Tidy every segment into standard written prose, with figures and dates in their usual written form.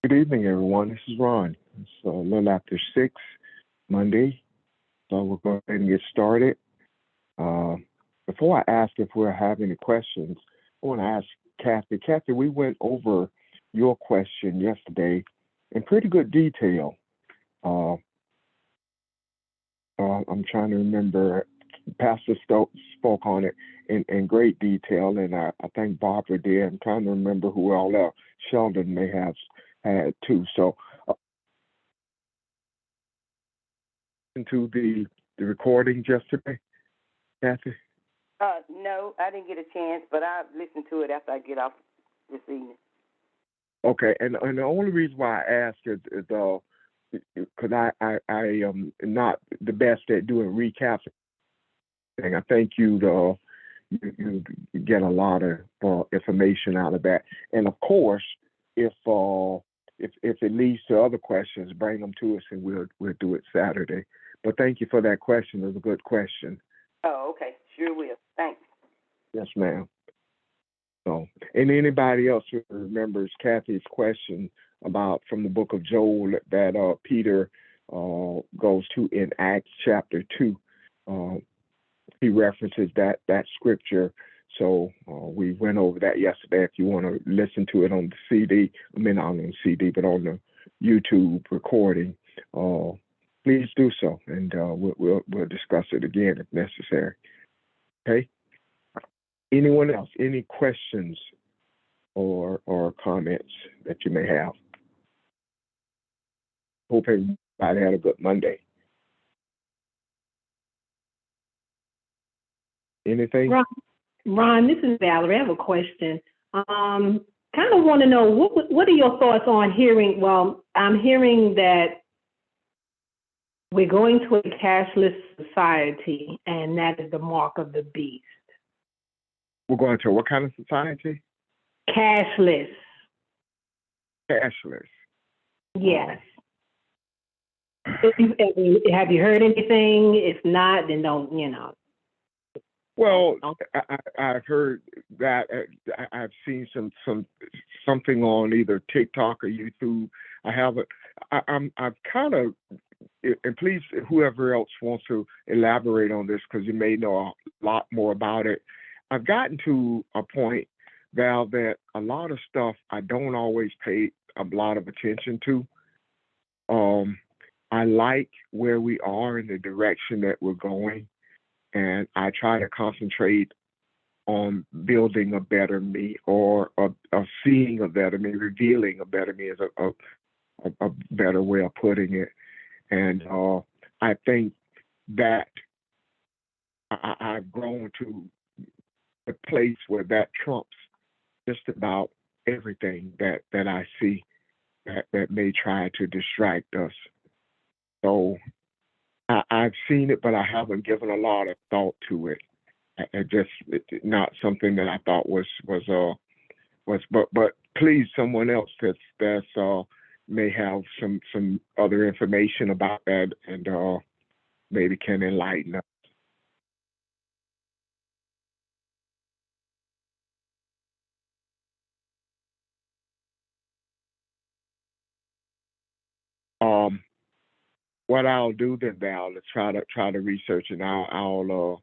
Good evening, everyone. This is Ron. It's a little after 6 Monday, so we'll go ahead and get started. Uh, Before I ask if we'll have any questions, I want to ask Kathy. Kathy, we went over your question yesterday in pretty good detail. Uh, I'm trying to remember. Pastor spoke on it in great detail, and I think Barbara did. I'm trying to remember who all else. Sheldon may have had too. So, into the recording yesterday, Kathy. No, I didn't get a chance, but I'll listen to it after I get off this evening. Okay, and the only reason why I ask is because I am not the best at doing recaps. I think you get a lot of information out of that, and of course, if it leads to other questions, bring them to us, and we'll do it Saturday. But thank you for that question. It was a good question. Oh, okay. Sure will. Thanks. Yes, ma'am. So, and anybody else who remembers Kathy's question about from the book of Joel that Peter goes to in Acts chapter 2, he references that scripture. So we went over that yesterday. If you want to listen to it on the CD, I mean not on the CD, but on the YouTube recording, please do so, and we'll discuss it again if necessary. Okay. Anyone else? Any questions or comments that you may have? Hope everybody had a good Monday. Anything? Ron, this is Valerie. I have a question. Kind of want to know what are your thoughts on hearing? Well, I'm hearing that we're going to a cashless society, and that is the mark of the beast. We're going to what kind of society? Cashless. Cashless. Yes. Have you heard anything? If not, then don't, Well, I've heard that. I've seen something on either TikTok or YouTube. I haven't. I've kind of, and please, whoever else wants to elaborate on this, because you may know a lot more about it. I've gotten to a point, Val, that a lot of stuff I don't always pay a lot of attention to. I like where we are in the direction that we're going, and I try to concentrate on building a better me, or seeing a better me, revealing a better me is a better way of putting it. And I think that I've grown to a place where that trumps just about everything that I see that may try to distract us. So I've seen it, but I haven't given a lot of thought to it. It's not something that I thought was. But please, someone else that's may have some other information about that, and maybe can enlighten us. What I'll do then, Val, is try to research, and I'll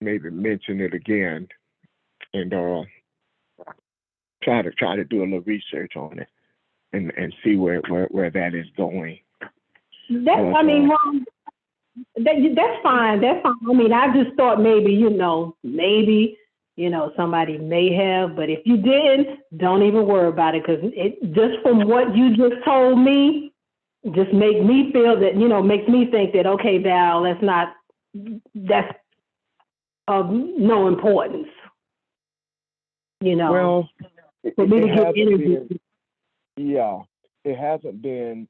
maybe mention it again, and try to do a little research on it, and see where that is going. That's fine. That's fine. I mean, I just thought maybe somebody may have, but if you didn't, don't even worry about it, because it just from what you just told me, just make me feel that, makes me think that, okay, Val, that's of no importance, Well, for me to get interviewed. Yeah, it hasn't been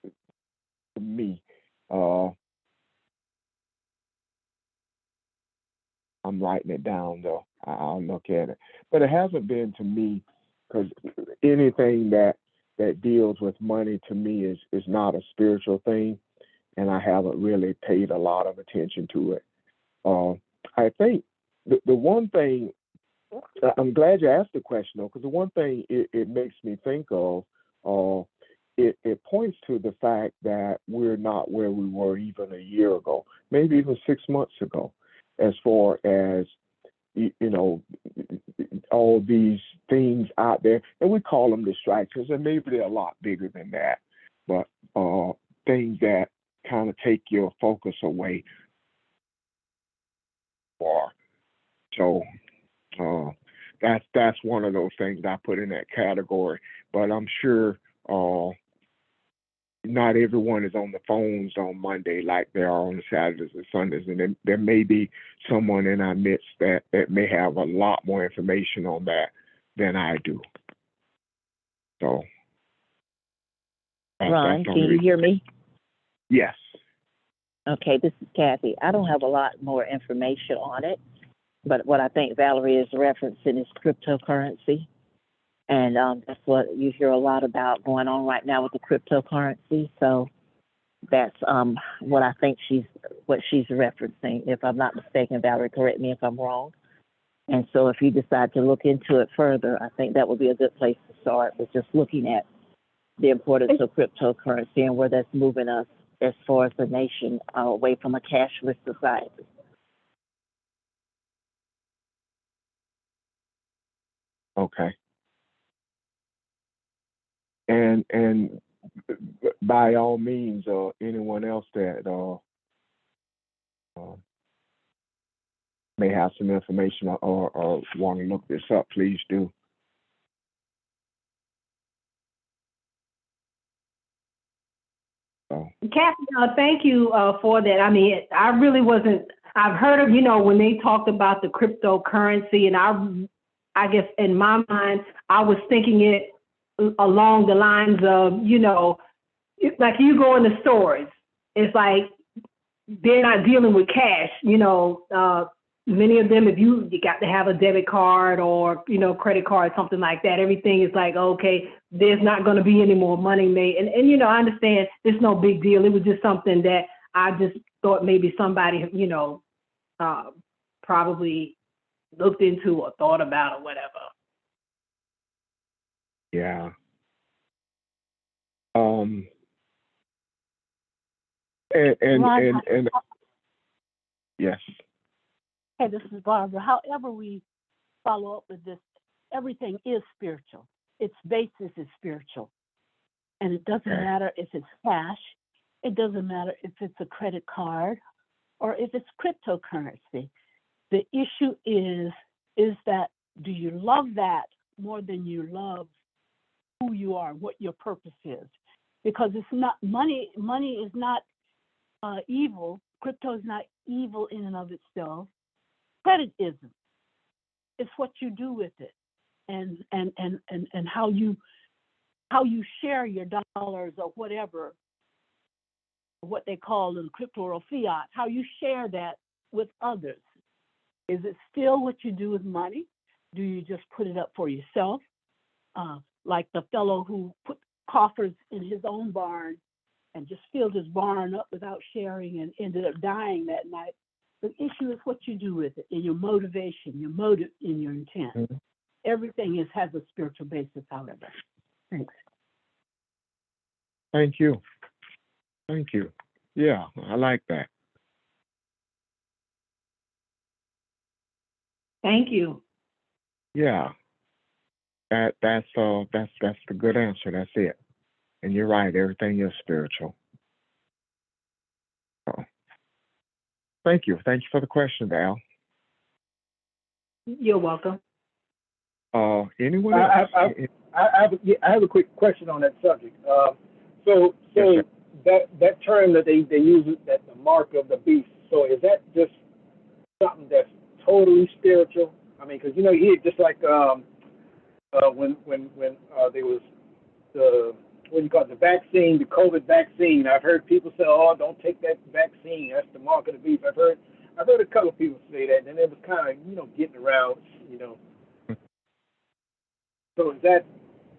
to me. I'm writing it down though. I'll look at it, but it hasn't been to me, because anything that deals with money to me is not a spiritual thing, and I haven't really paid a lot of attention to it. I think the one thing, I'm glad you asked the question though, because the one thing it makes me think of uh, it points to the fact that we're not where we were even a year ago, maybe even 6 months ago, as far as you know, all these things out there, and we call them distractions, and maybe they're a lot bigger than that, but things that kind of take your focus away. Or so that's one of those things I put in that category. But I'm sure not everyone is on the phones on Monday like they are on the Saturdays and Sundays, and there may be someone in our midst that may have a lot more information on that than I do. So, Ron, that's can you hear me? Yes. Okay, this is Kathy. I don't have a lot more information on it, but what I think Valerie is referencing is cryptocurrency. And that's what you hear a lot about going on right now with the cryptocurrency. So that's what I think she's referencing. If I'm not mistaken, Valerie, correct me if I'm wrong. And so if you decide to look into it further, I think that would be a good place to start with just looking at the importance of cryptocurrency and where that's moving us as far as the nation away from a cashless society. Okay. And by all means, anyone else that may have some information or want to look this up, please do. So. Kathy, thank you for that. I mean, I really wasn't. I've heard of, when they talked about the cryptocurrency, and I guess in my mind, I was thinking it along the lines of, like you go in the stores, it's like they're not dealing with cash. Many of them, if you got to have a debit card or, credit card, something like that, everything is like, okay, there's not going to be any more money made. And I understand it's no big deal. It was just something that I just thought maybe somebody, probably looked into or thought about or whatever. Yeah. And yes. Hey, this is Barbara. However we follow up with this, everything is spiritual. Its basis is spiritual. And it doesn't matter if it's cash. It doesn't matter if it's a credit card or if it's cryptocurrency. The issue is that, do you love that more than you love who you are, what your purpose is? Because it's not money is not evil. Crypto is not evil in and of itself. Credit isn't. It's what you do with it, and how you share your dollars or whatever, what they call in crypto or fiat, how you share that with others. Is it still what you do with money? Do you just put it up for yourself? Like the fellow who put coffers in his own barn and just filled his barn up without sharing and ended up dying that night. The issue is what you do with it, and your motivation, your motive, and your intent. Mm-hmm. Everything has a spiritual basis, however. Thanks. Thank you. Yeah, I like that. Thank you. Yeah. That's the good answer. That's it. And you're right, everything is spiritual. Oh. Thank you for the question, Val. You're welcome. Anyone else? I have a quick question on that subject. So yes, that term that they use, that the mark of the beast. So is that just something that's totally spiritual? I mean, because you hear just like when there was the the vaccine, the COVID vaccine. I've heard people say, "Oh, don't take that vaccine. That's the mark of the beast." I've heard a couple of people say that, and it was kind of getting around, So is that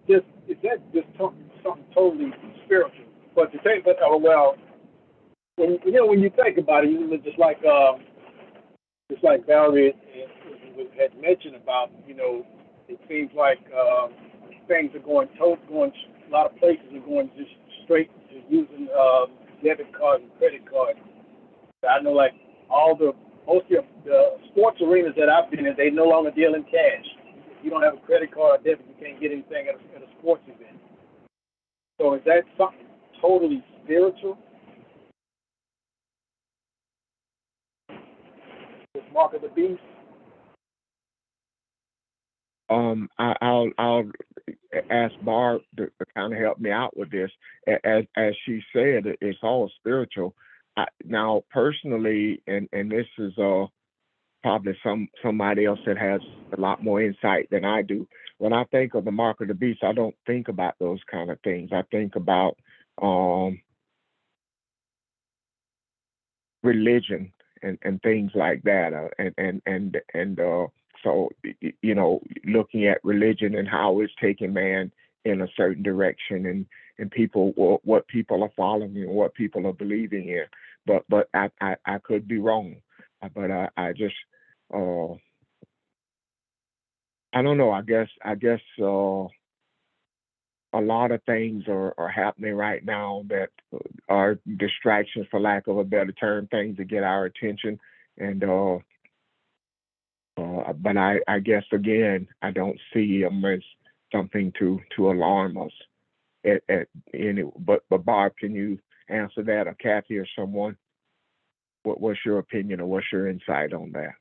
just something totally spiritual? But when you think about it, just like Valerie had mentioned about, it seems like things are going a lot of places are going just straight to using debit cards and credit cards. I know, like most of the sports arenas that I've been in, they no longer deal in cash. If you don't have a credit card or debit, you can't get anything at a sports event. So is that something totally spiritual? This mark of the beast? I'll ask Barb to kind of help me out with this. As she said, it's all spiritual. Now, personally, and this is probably somebody else that has a lot more insight than I do. When I think of the mark of the beast, I don't think about those kind of things. I think about religion and things like that, so looking at religion and how it's taking man in a certain direction, and people, what people are following and what people are believing in. But I could be wrong. But I just I don't know. I guess a lot of things are happening right now that are distractions, for lack of a better term, things to get our attention. And but I guess again, I don't see them as something to alarm us. But Barb, can you answer that, or Kathy, or someone? What's your opinion, or what's your insight on that?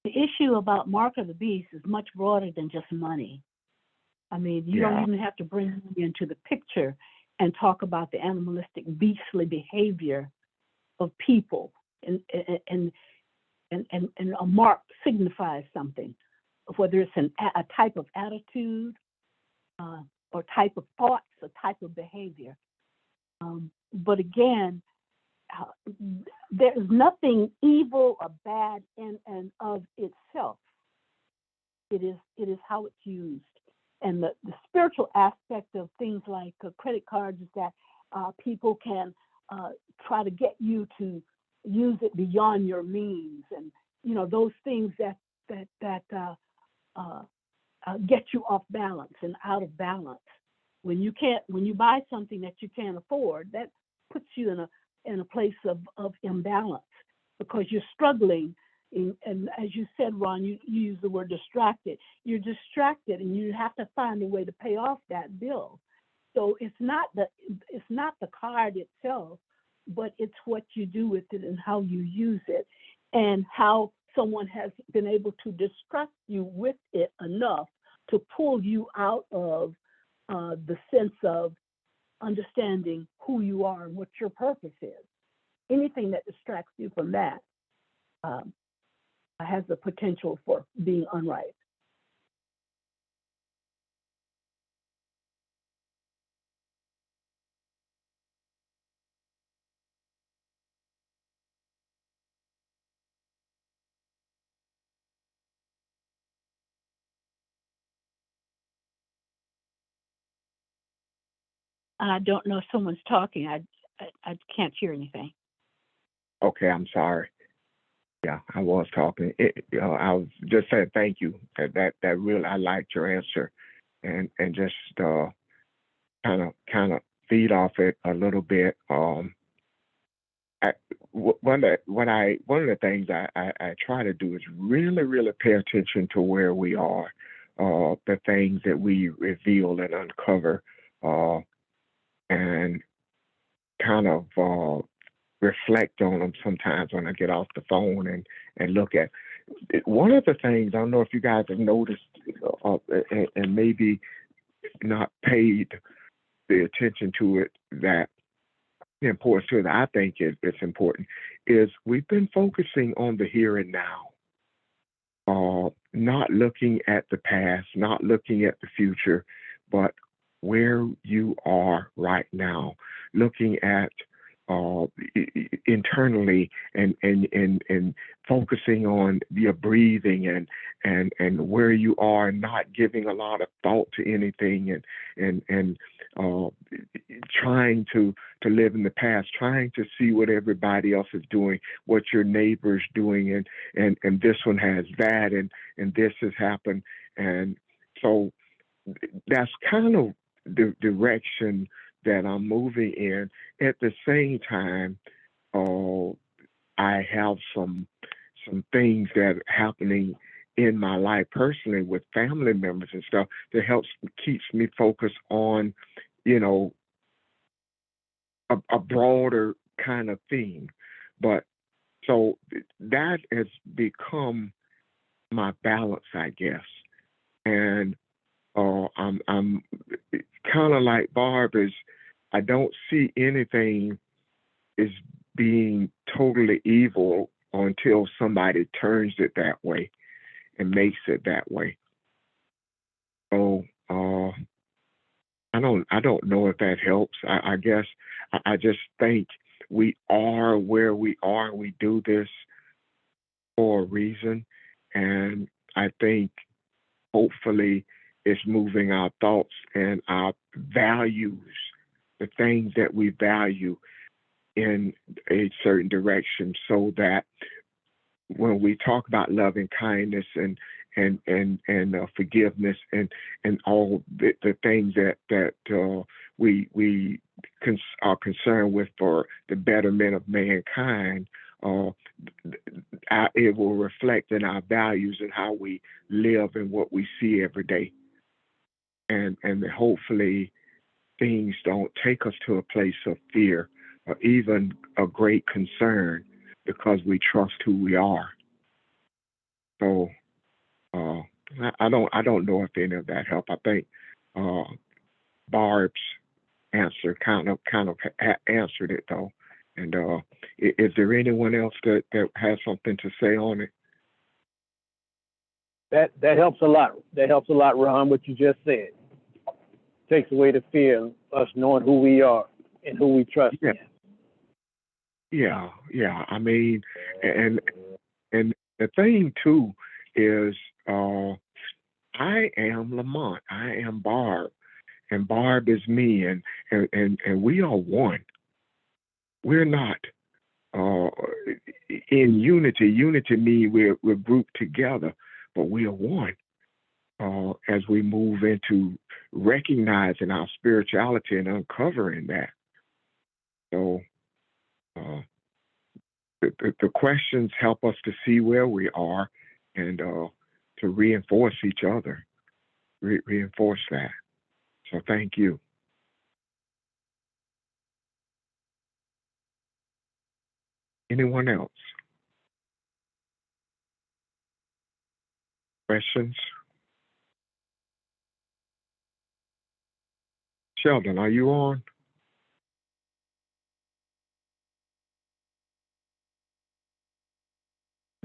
The issue about Mark of the Beast is much broader than just money. I mean, you don't even have to bring money into the picture and talk about the animalistic, beastly behavior of people, and a mark signifies something, whether it's a type of attitude or type of thoughts or type of behavior. But again, there is nothing evil or bad in and of itself. It is how it's used. And the spiritual aspect of things like credit cards is that people can try to get you to use it beyond your means, and those things that get you off balance and out of balance. When you buy something that you can't afford, that puts you in a place of imbalance, because you're struggling. And as you said, Ron, you use the word distracted. You're distracted, and you have to find a way to pay off that bill. So it's not the card itself, but it's what you do with it and how you use it, and how someone has been able to distract you with it enough to pull you out of the sense of understanding who you are and what your purpose is. Anything that distracts you from that has the potential for being unright. I don't know if someone's talking. I can't hear anything. Okay, I'm sorry. Yeah, I was talking. I was just saying thank you. That really, I liked your answer, and just kind of feed off it a little bit. One of the things I try to do is really pay attention to where we are, the things that we reveal and uncover, and kind of reflect on them sometimes when I get off the phone and look at. One of the things, I don't know if you guys have noticed, and maybe not paid the attention to it, that the importance to it, I think it's important, is we've been focusing on the here and now, not looking at the past, not looking at the future, but where you are right now, looking at uh, internally, and focusing on your breathing and where you are, and not giving a lot of thought to anything, and uh, trying to live in the past, trying to see what everybody else is doing, what your neighbor's doing, and this one has that, and this has happened, and so that's kind of the direction that I'm moving in. At the same time, uh, I have some things that are happening in my life personally with family members and stuff that helps keeps me focused on, you know, a broader kind of theme. But so that has become my balance, I guess. And I'm kind of like Barb is. I don't see anything as being totally evil until somebody turns it that way and makes it that way. So I don't know if that helps. I guess I just think we are where we are. We do this for a reason, and I think hopefully it's moving our thoughts and our values, the things that we value in a certain direction, so that when we talk about loving kindness and forgiveness and all the things that are concerned with for the betterment of mankind, uh, it will reflect in our values and how we live and what we see every day, and hopefully things don't take us to a place of fear or even a great concern, because we trust who we are. So uh, I don't know if any of that helped. I think uh, Barb's answer kind of answered it though. And is there anyone else that has something to say on it? That helps a lot. That helps a lot, Ron. What you just said takes away the fear of us knowing who we are and who we trust Yeah, in. yeah. I mean, and and the thing too is, I am Lamont. I am Barb, and Barb is me, and we are one. We're not uh, in unity. Unity means we're grouped together, but we are one. As we move into recognizing our spirituality and uncovering that. So uh, the questions help us to see where we are, and to reinforce each other, reinforce that. So thank you. Anyone else? Questions? Sheldon, are you on?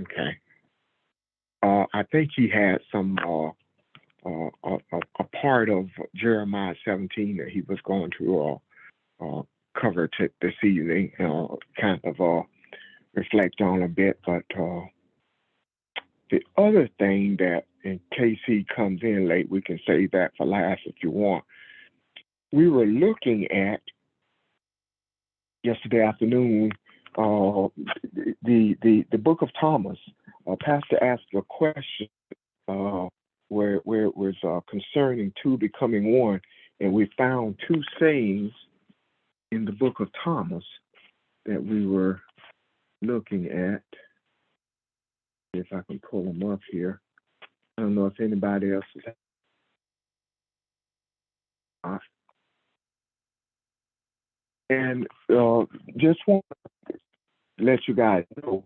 Okay. I think he had some a part of Jeremiah 17 that he was going to cover this evening, kind of reflect on a bit. But the other thing that, in case he comes in late, we can save that for last if you want. We were looking at yesterday afternoon the book of Thomas. Pastor asked a question uh, where it was concerning two becoming one, and we found two sayings in the book of Thomas that we were looking at. If I can pull them up here. I don't know if anybody else is. And just want to let you guys know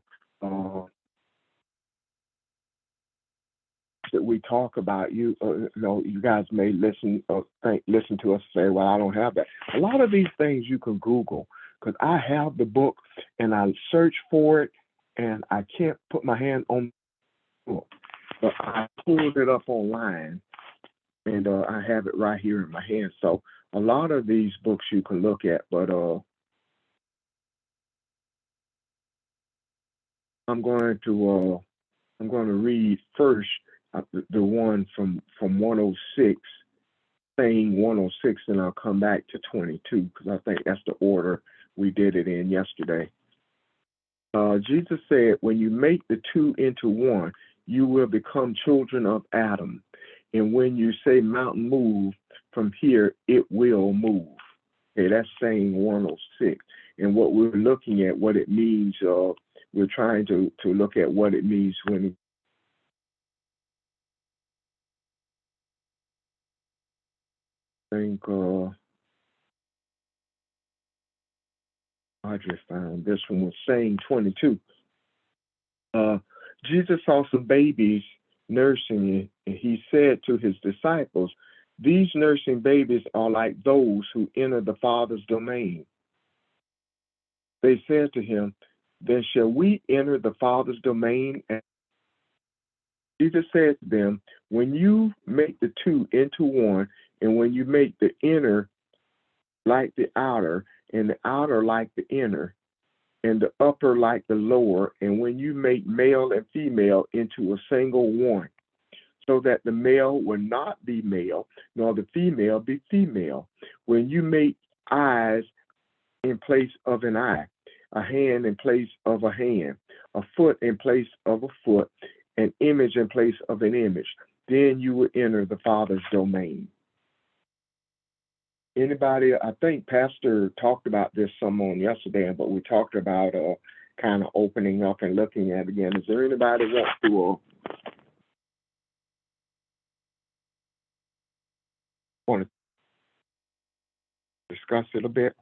that we talk about you guys may listen to us say, well, I don't have that. A lot of these things you can Google, because I have the book and I search for it and I can't put my hand on the book, but I pulled it up online and I have it right here in my hand. So a lot of these books you can look at, but I'm going to read first the one from 106, saying 106, and I'll come back to 22 because I think that's the order we did it in yesterday. Jesus said, when you make the two into one, you will become children of Adam. And when you say mountain move from here, it will move. Okay, that's saying 106. And what we're looking at, what it means, we're trying to look at what it means when I think I just found this one was saying 22. Jesus saw some babies nursing, and he said to his disciples, these nursing babies are like those who enter the Father's domain. They said to him, then shall we enter the Father's domain? And Jesus said to them, when you make the two into one, and when you make the inner like the outer, and the outer like the inner, and the upper like the lower, and when you make male and female into a single one, so that the male will not be male, nor the female be female. When you make eyes in place of an eye, a hand in place of a hand, a foot in place of a foot, an image in place of an image, then you will enter the Father's domain. Anybody, I think Pastor talked about this some on yesterday, but we talked about kind of opening up and looking at it again. Is there anybody want to discuss it a bit?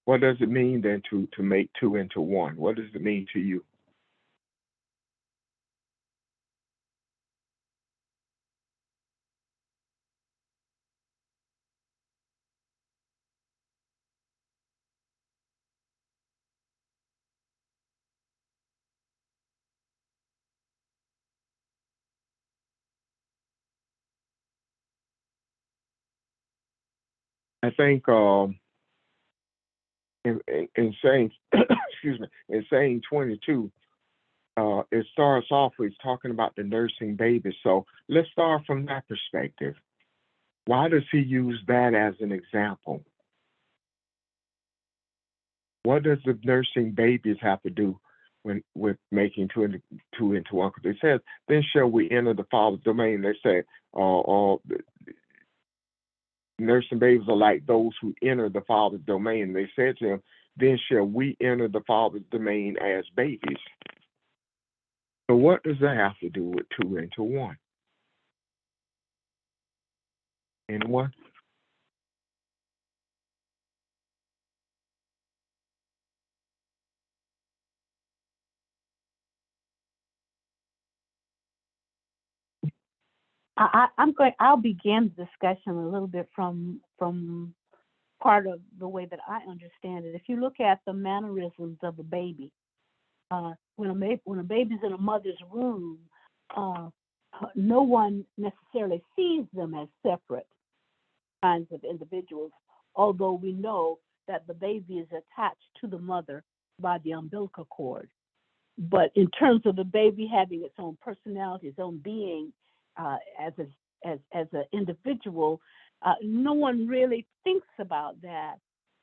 What does it mean then to make two into one? What does it mean to you? I think in saying excuse me, in saying 22, it starts off with talking about the nursing baby. So let's start from that perspective. Why does he use that as an example? What does the nursing babies have to do with making two into one? Because they said, then shall we enter the Father's domain? They say, nursing babies are like those who enter the Father's domain. They said to him, then shall we enter the Father's domain as babies? So what does that have to do with two into one? Anyone? I'll begin the discussion a little bit from part of the way that I understand it. If you look at the mannerisms of a baby, when a baby's in a mother's womb, no one necessarily sees them as separate kinds of individuals, although we know that the baby is attached to the mother by the umbilical cord. But in terms of the baby having its own personality, its own being, as an individual, no one really thinks about that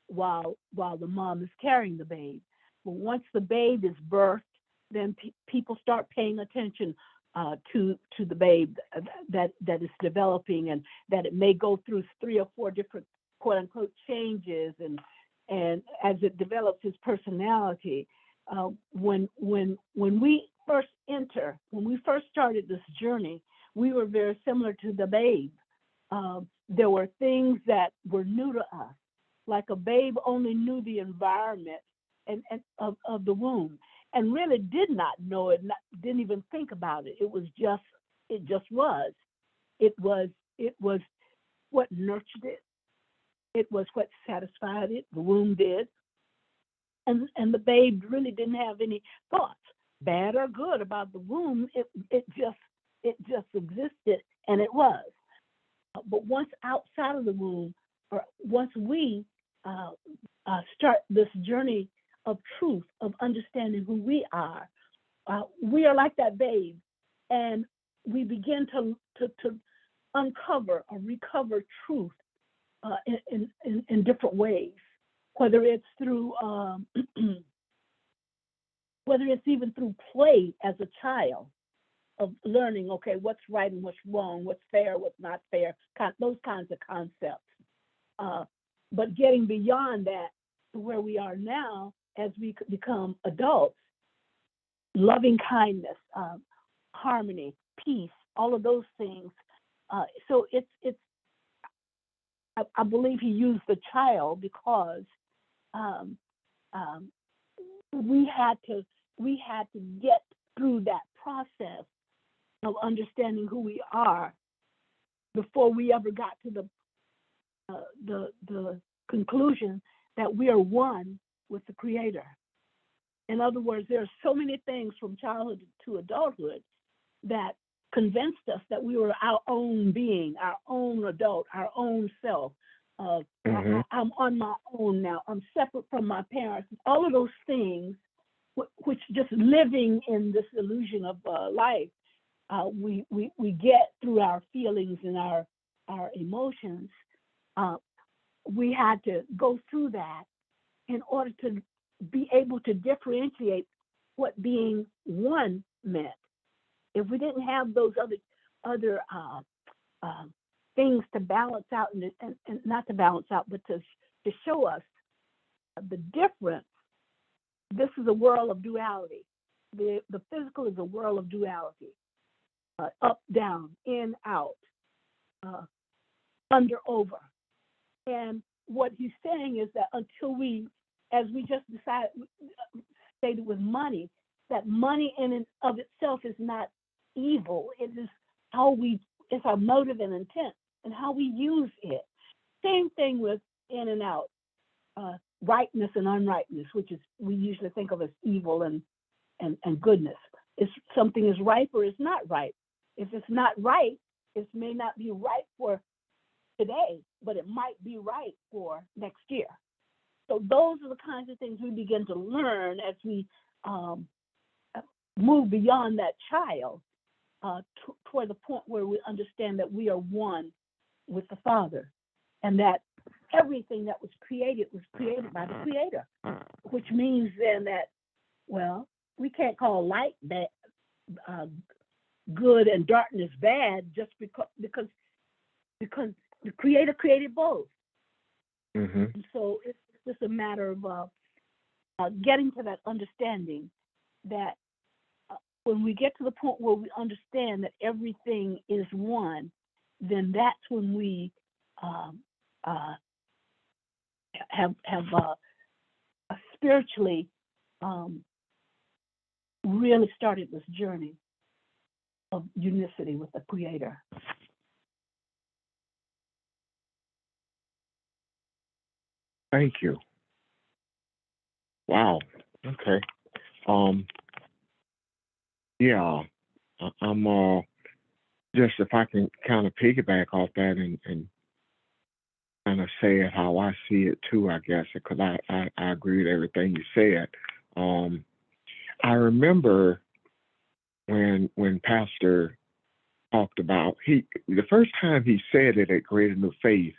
while the mom is carrying the babe. But once the babe is birthed, then people start paying attention to the babe that is developing, and that it may go through 3 or 4 different quote unquote changes, and as it develops its personality. When we first started this journey, we were very similar to the babe. There were things that were new to us, like a babe only knew the environment and of the womb, and really did not know it, didn't even think about it. It just was. It was what nurtured it. It was what satisfied it. The womb did. And the babe really didn't have any thoughts, bad or good, about the womb. It just existed, and it was. But once outside of the womb, or once we start this journey of truth, of understanding who we are like that babe, and we begin to uncover or recover truth in different ways, whether it's through whether it's even through play as a child, of learning, okay, what's right and what's wrong, what's fair, what's not fair, those kinds of concepts. But getting beyond that to where we are now as we become adults, loving kindness, harmony, peace, all of those things. So I believe he used the child because we had to get through that process of understanding who we are before we ever got to the conclusion that we are one with the Creator. In other words, there are so many things from childhood to adulthood that convinced us that we were our own being, our own adult, our own self. I'm on my own now. I'm separate from my parents. All of those things, which just living in this illusion of life, we get through our feelings and our emotions. We had to go through that in order to be able to differentiate what being one meant. If we didn't have those other things to balance out and not to balance out, but to show us the difference, this is a world of duality. The physical is a world of duality. Up, down, in, out, under, over. And what he's saying is that until we, as we just stated with money, that money in and of itself is not evil. It is it's our motive and intent and how we use it. Same thing with in and out, rightness and unrightness, which is we usually think of as evil and goodness. If something is right or is not right. If it's not right, it may not be right for today, but it might be right for next year. So those are the kinds of things we begin to learn as we move beyond that child toward the point where we understand that we are one with the Father, and that everything that was created by the Creator, which means then that, well, we can't call light bad, good and darkness bad just because the Creator created both. And so it's just a matter of getting to that understanding that when we get to the point where we understand that everything is one, then that's when we have spiritually really started this journey of unicity with the Creator. Thank you. Wow. Okay. Yeah. I'm just if I can kind of piggyback off that and kind of say it how I see it too, I guess, because I agree with everything you said. I remember when Pastor talked about the first time he said it at Greater New Faith,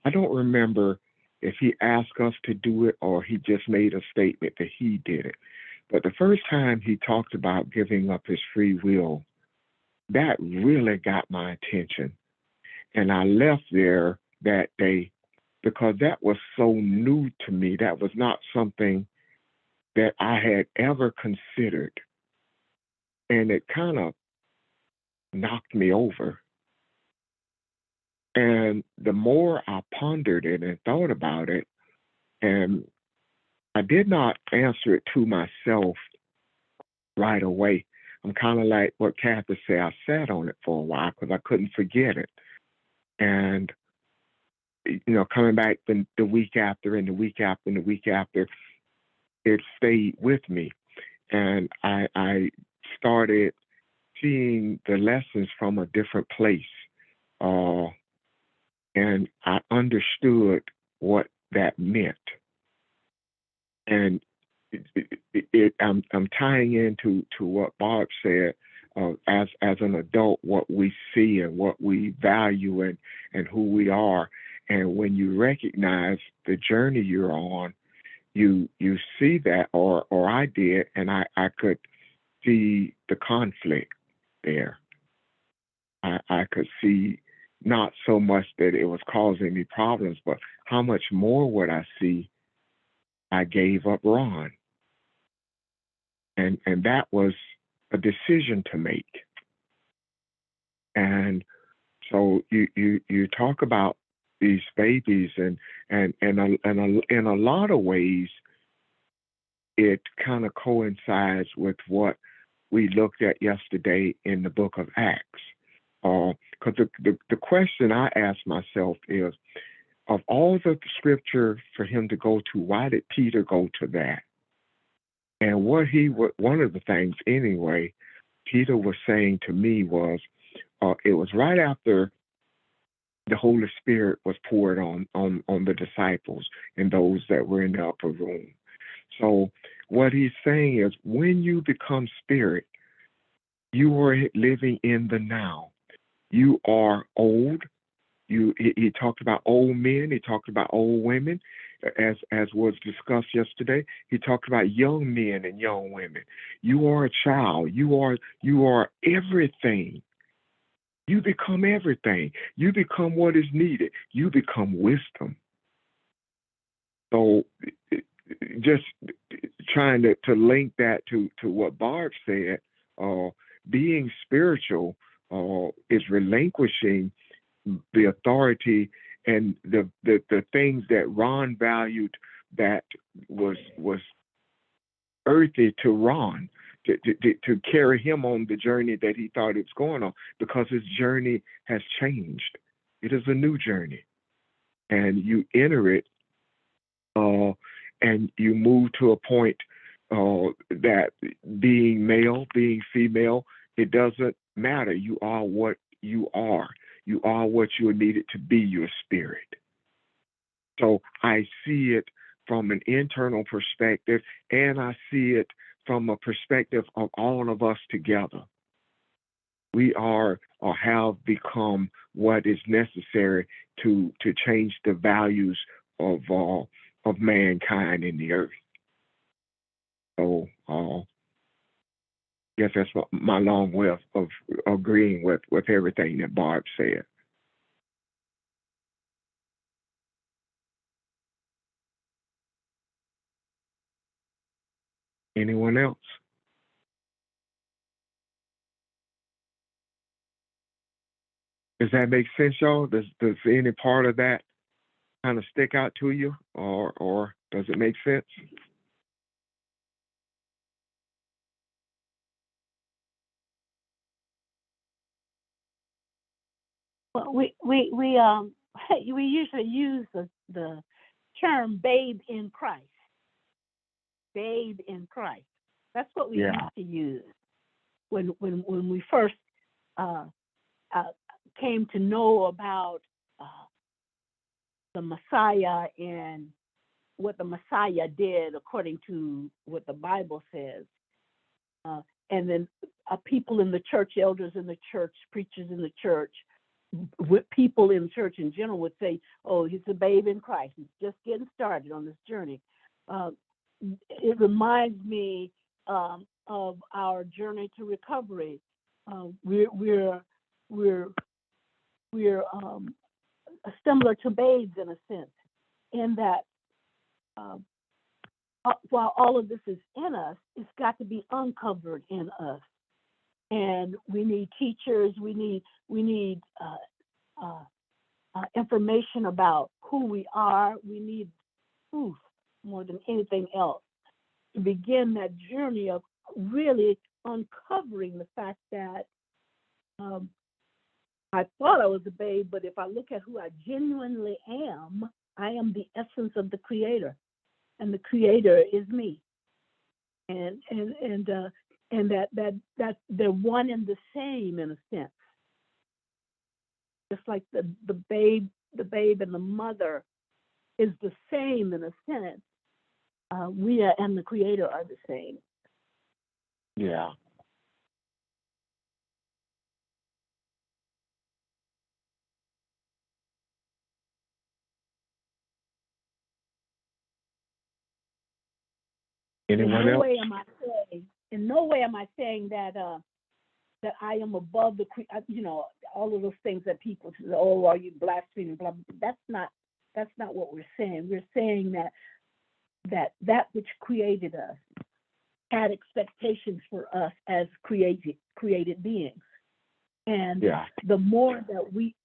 I don't remember if he asked us to do it or he just made a statement that he did it. But the first time he talked about giving up his free will, that really got my attention. And I left there that day because that was so new to me. That was not something that I had ever considered. And it kind of knocked me over. And the more I pondered it and thought about it, and I did not answer it to myself right away. I'm kind of like what Kathy said. I sat on it for a while because I couldn't forget it. And, coming back the week after and the week after and the week after, it stayed with me. And I started seeing the lessons from a different place. And I understood what that meant. And, I'm tying into what Barb said. As an adult, what we see and what we value and who we are, and when you recognize the journey you're on, you see that, or I did, and I could see the conflict there. I could see not so much that it was causing me problems, but how much more would I see I gave up Ron. And that was a decision to make. And so you talk about these babies and in a lot of ways it kind of coincides with what we looked at yesterday in the book of Acts. Because the question I asked myself is, of all the scripture for him to go to, why did Peter go to that? And one of the things anyway, Peter was saying to me was, it was right after the Holy Spirit was poured on the disciples and those that were in the upper room. So what he's saying is, when you become spirit, you are living in the now. You are old. He talked about old men. He talked about old women, as was discussed yesterday. He talked about young men and young women. You are a child. You are everything. You become everything. You become what is needed. You become wisdom. So just trying to link that to what Barb said, being spiritual is relinquishing the authority and the things that Ron valued that was earthy to Ron, to carry him on the journey that he thought it was going on, because his journey has changed. It is a new journey. And you enter it and you move to a point that being male, being female, it doesn't matter. You are what you are. You are what you are needed to be, your spirit. So I see it from an internal perspective, and I see it from a perspective of all of us together. We are or have become what is necessary to change the values of mankind in the earth. So yes, that's my long way of agreeing with everything that Barb said. Anyone else? Does that make sense, y'all? Does any part of that kind of stick out to you, or does it make sense? Well, we usually use the term "babe in Christ." Babe in Christ. That's what we used to use when we first came to know about the Messiah and what the Messiah did according to what the Bible says. And then people in the church, elders in the church, preachers in the church, people in church in general would say, "Oh, he's a babe in Christ. He's just getting started on this journey." It reminds me of our journey to recovery. We're similar to babes in a sense, in that while all of this is in us, it's got to be uncovered in us, and we need teachers. We need information about who we are. We need truth more than anything else to begin that journey of really uncovering the fact that I thought I was a babe, but if I look at who I genuinely am, I am the essence of the Creator, and the Creator is me, and that they're one and the same in a sense, just like the babe and the mother is the same in a sense. and the Creator are the same. Yeah. Anyone else? In no way am I saying that that I am above all of those things that people say, oh, are you blaspheming, blah, blah. That's not what we're saying. We're saying that which created us had expectations for us as created beings. And the more that we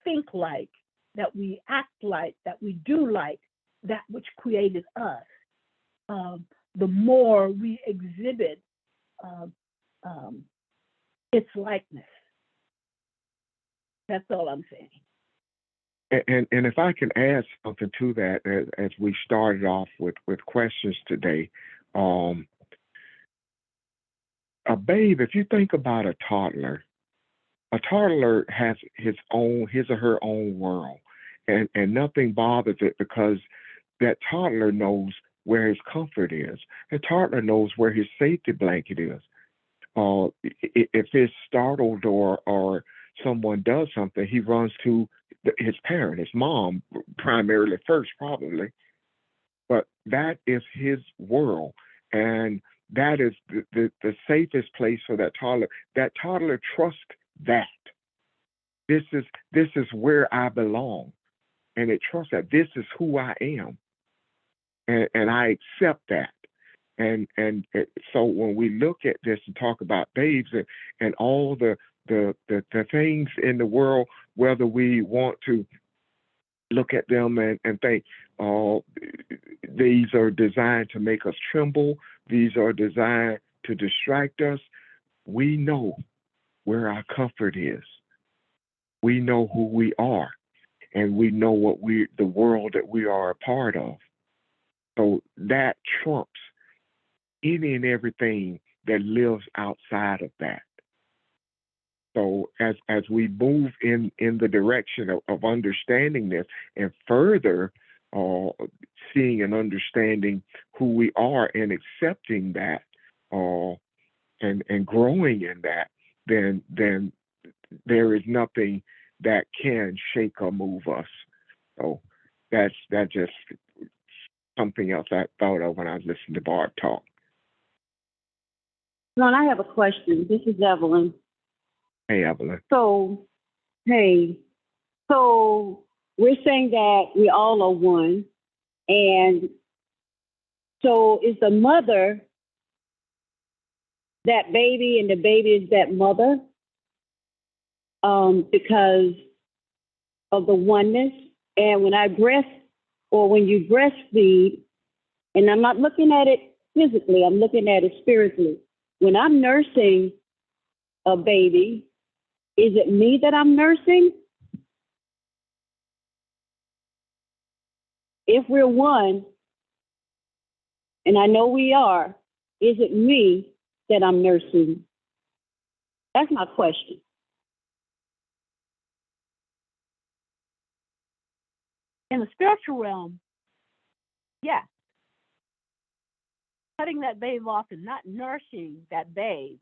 think like, that we act like, that we do like that which created us, the more we exhibit its likeness. That's all I'm saying. And if I can add something to that, as we started off with questions today, a babe, if you think about a toddler has his or her own world, and nothing bothers it, because that toddler knows where his comfort is. The toddler knows where his safety blanket is. If it's startled or someone does something, he runs to his parent, his mom, primarily first, probably. But that is his world, and that is the safest place for that toddler. That toddler trusts that this is where I belong, and it trusts that this is who I am, and I accept that. And so when we look at this and talk about babes and all the things in the world, whether we want to look at them and think, oh, these are designed to make us tremble, these are designed to distract us, we know where our comfort is. We know who we are, and we know the world that we are a part of. So that trumps any and everything that lives outside of that. So as we move in the direction of understanding this and further seeing and understanding who we are and accepting that and growing in that, then there is nothing that can shake or move us. So that's just something else I thought of when I was listening to Barb talk. Ron, I have a question. This is Evelyn. Hey, Evelyn. So we're saying that we all are one. And so is the mother that baby and the baby is that mother because of the oneness? And when when you breastfeed, and I'm not looking at it physically, I'm looking at it spiritually. When I'm nursing a baby, is it me that I'm nursing? If we're one, and I know we are, is it me that I'm nursing? That's my question. In the spiritual realm, yes. Cutting that babe off and not nourishing that babe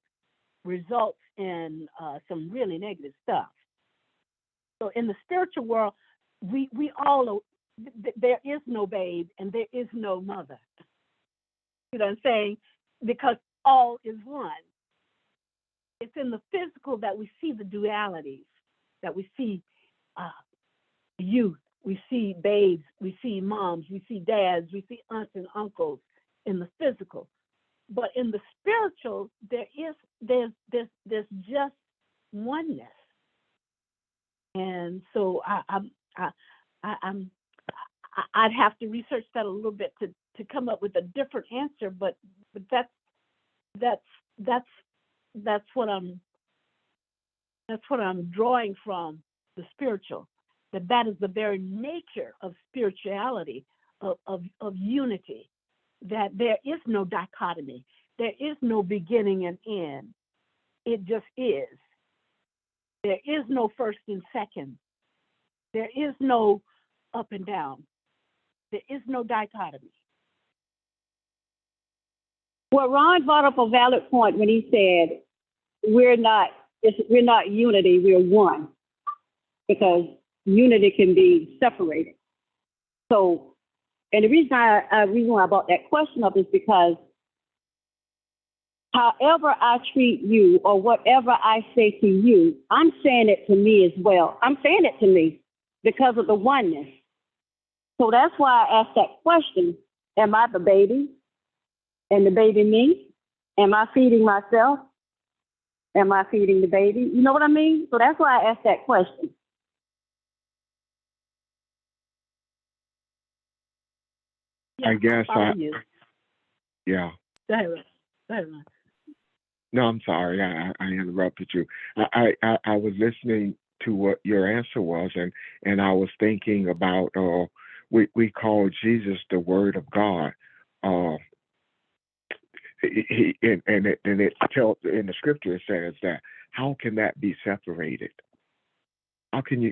results in some really negative stuff. So in the spiritual world, we all there is no babe and there is no mother. You know what I'm saying? Because all is one. It's in the physical that we see the dualities, that we see youth, we see babes, we see moms, we see dads, we see aunts and uncles in the physical. But in the spiritual, there's just oneness. And so I'd have to research that a little bit to come up with a different answer, but that's what I'm drawing from the spiritual, that is the very nature of spirituality, of unity, that there is no dichotomy, there is no beginning and end, it just is. There is no first and second, there is no up and down, there is no dichotomy. Well, Ron brought up a valid point when he said we're not unity, we're one, because unity can be separated. So, and the reason why I brought that question up is because however I treat you or whatever I say to you, I'm saying it to me as well. I'm saying it to me because of the oneness. So that's why I asked that question. Am I the baby? And the baby me? Am I feeding myself? Am I feeding the baby? You know what I mean? So that's why I asked that question. I guess yeah. Go ahead, Ron. Go ahead, Ron. No, I'm sorry. I interrupted you. I was listening to what your answer was, and I was thinking about we call Jesus the Word of God. It tells in the scripture, it says that how can that be separated? How can you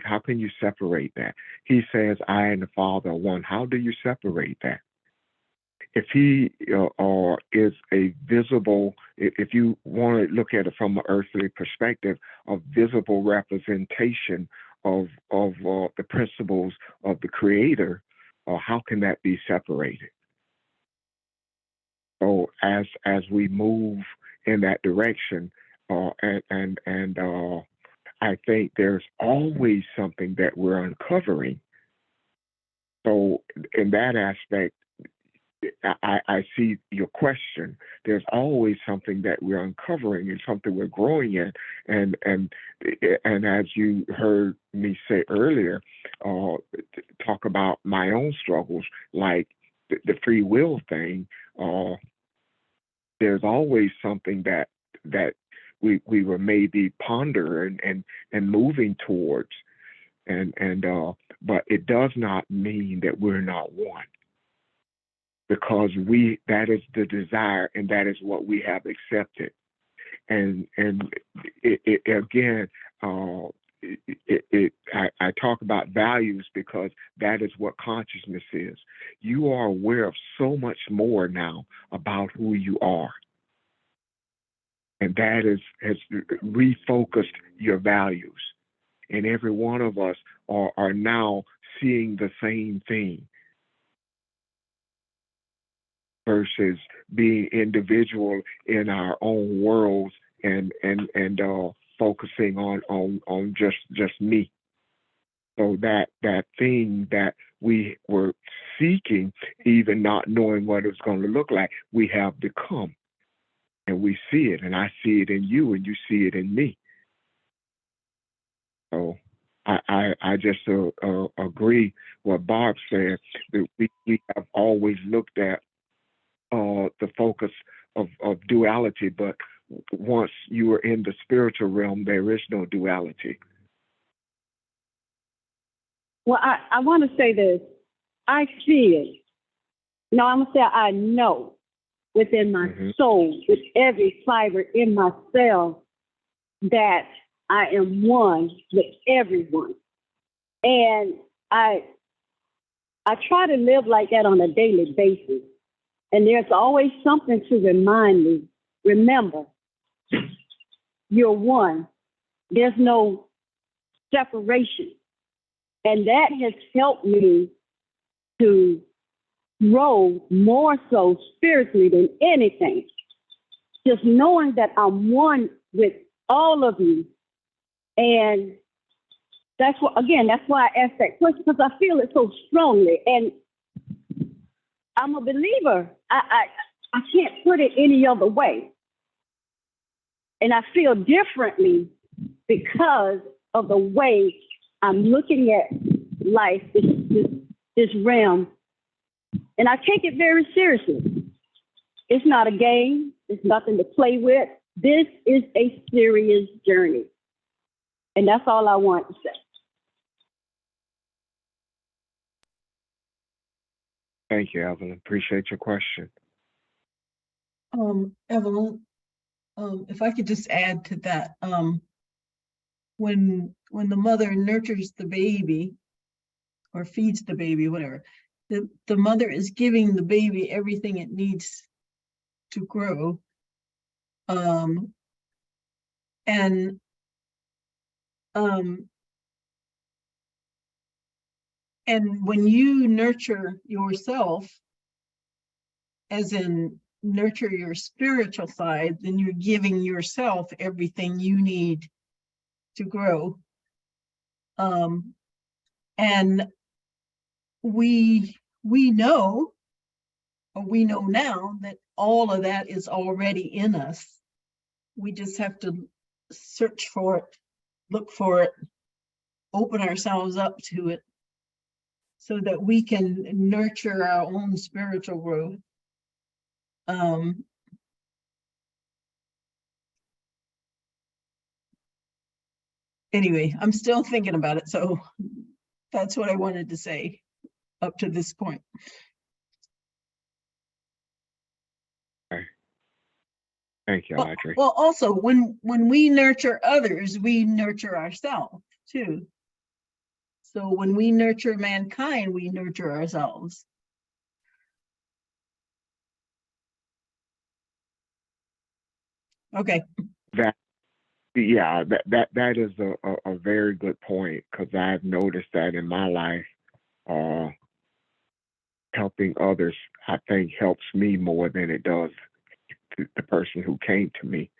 separate that? He says, I and the Father are one. How do you separate that? If he is a visible, if you want to look at it from an earthly perspective, a visible representation of the principles of the Creator, how can that be separated? So as we move in that direction, and I think there's always something that we're uncovering. So in that aspect, I see your question. There's always something that we're uncovering and something we're growing in, and as you heard me say earlier, talk about my own struggles, like the free will thing. There's always something that we were maybe pondering and moving towards, but it does not mean that we're not one. Because that is the desire, and that is what we have accepted. And it again, I talk about values because that is what consciousness is. You are aware of so much more now about who you are. And that has refocused your values. And every one of us are now seeing the same thing, versus being individual in our own worlds and focusing on just me. So that thing that we were seeking, even not knowing what it's going to look like, we have become, and we see it, and I see it in you, and you see it in me. So I just agree what Barb said, that we have always looked at the focus of duality, but once you are in the spiritual realm, there is no duality. Well, I want to say this. I feel, no, I'm going to say I know within my soul, with every fiber in my cell, that I am one with everyone. And I try to live like that on a daily basis. And there's always something to remind me, remember, you're one. There's no separation. And that has helped me to grow more so spiritually than anything. Just knowing that I'm one with all of you. And that's why I asked that question, because I feel it so strongly. And I'm a believer. I can't put it any other way. And I feel differently because of the way I'm looking at life, this realm. And I take it very seriously. It's not a game. It's nothing to play with. This is a serious journey. And that's all I want to say. Thank you, Evelyn. Appreciate your question. Evelyn, if I could just add to that, when the mother nurtures the baby or feeds the baby, whatever, the mother is giving the baby everything it needs to grow. Um, and um, and when you nurture yourself, as in nurture your spiritual side, then you're giving yourself everything you need to grow. And we know, or we know now, that all of that is already in us. We just have to search for it, look for it, open ourselves up to it, so that we can nurture our own spiritual growth. Anyway, I'm still thinking about it, so that's what I wanted to say up to this point. Thank you, Audrey. Well, also, when we nurture others, we nurture ourselves too. So when we nurture mankind, we nurture ourselves. Okay. That is a very good point, because I've noticed that in my life. Helping others, I think, helps me more than it does the person who came to me.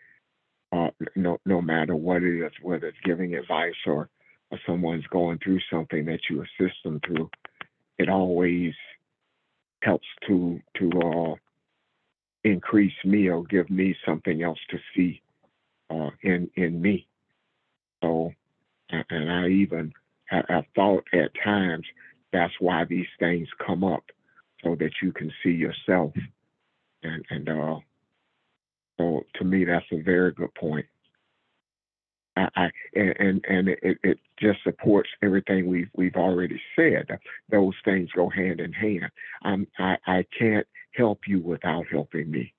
No matter what it is, whether it's giving advice or someone's going through something that you assist them through, it always helps to increase me or give me something else to see in me. So, and I even have thought at times that's why these things come up, so that you can see yourself. And so to me, that's a very good point. It just supports everything we've already said. Those things go hand in hand. I can't help you without helping me,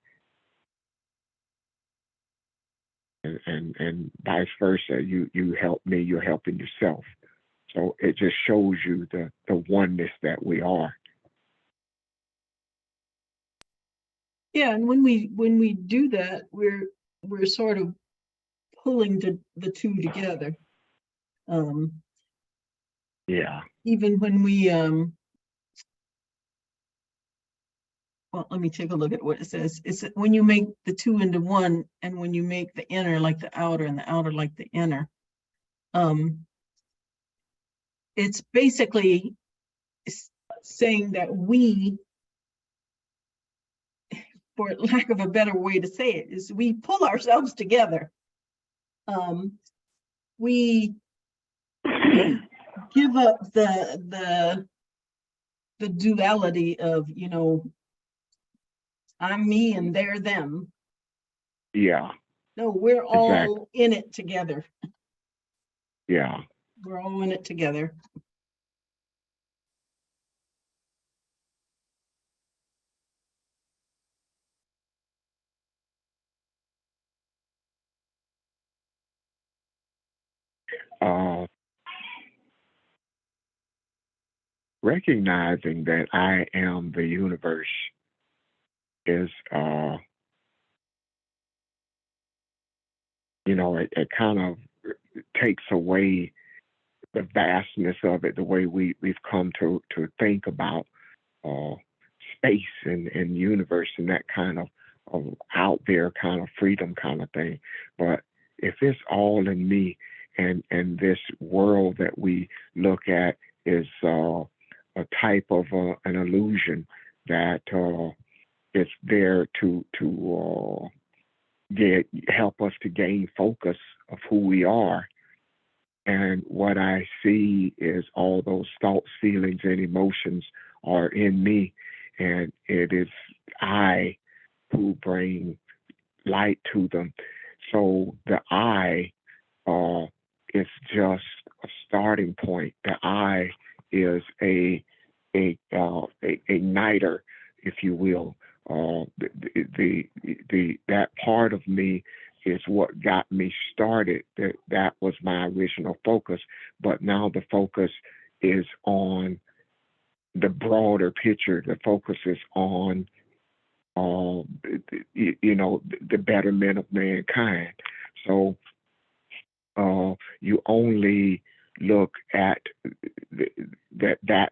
and vice versa. You help me, you're helping yourself. So it just shows you the oneness that we are. Yeah, and when we do that, we're sort of pulling the two together. Yeah. Even when we well, let me take a look at what it says. It's when you make the two into one, and when you make the inner like the outer and the outer like the inner. It's basically saying that we, for lack of a better way to say it, is we pull ourselves together. We give up the duality of, I'm me and they're them. Yeah. No, we're all in it together. Yeah. We're all in it together. Recognizing that I am the universe is, it kind of takes away the vastness of it, the way we've come to think about space and universe and that kind of out there kind of freedom kind of thing. But if it's all in me, and this world that we look at is a type of an illusion that is there to help us to gain focus of who we are. And what I see is all those thoughts, feelings, and emotions are in me, and it is I who bring light to them. So the I is just a starting point. The I is a igniter, if you will. That part of me is what got me started. That was my original focus, but now the focus is on the broader picture. The focus is on the betterment of mankind. So you only look at that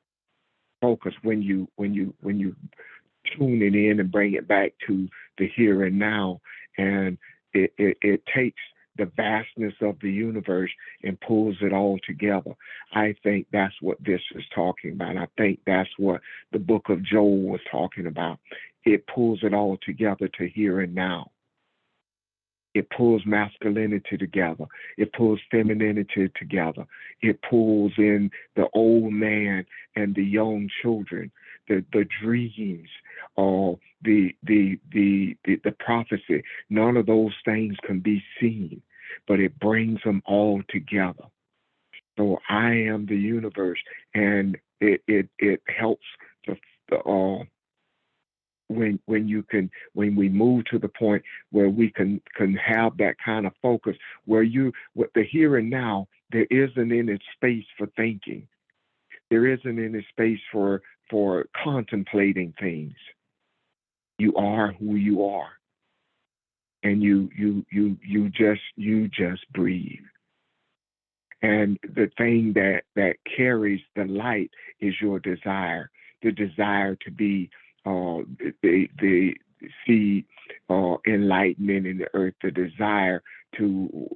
focus when you tune it in and bring it back to the here and now, and it takes the vastness of the universe and pulls it all together. I think that's what this is talking about. I think that's what the book of Joel was talking about. It pulls it all together to here and now. It pulls masculinity together. It pulls femininity together. It pulls in the old man and the young children, the dreams, the prophecy. None of those things can be seen, but it brings them all together. So I am the universe, and it helps to when we move to the point where we can have that kind of focus, where with the here and now, there isn't any space for thinking. There isn't any space for contemplating things. You are who you are, and you just breathe. And the thing that carries the light is your desire, the desire to be see enlightenment in the earth, the desire to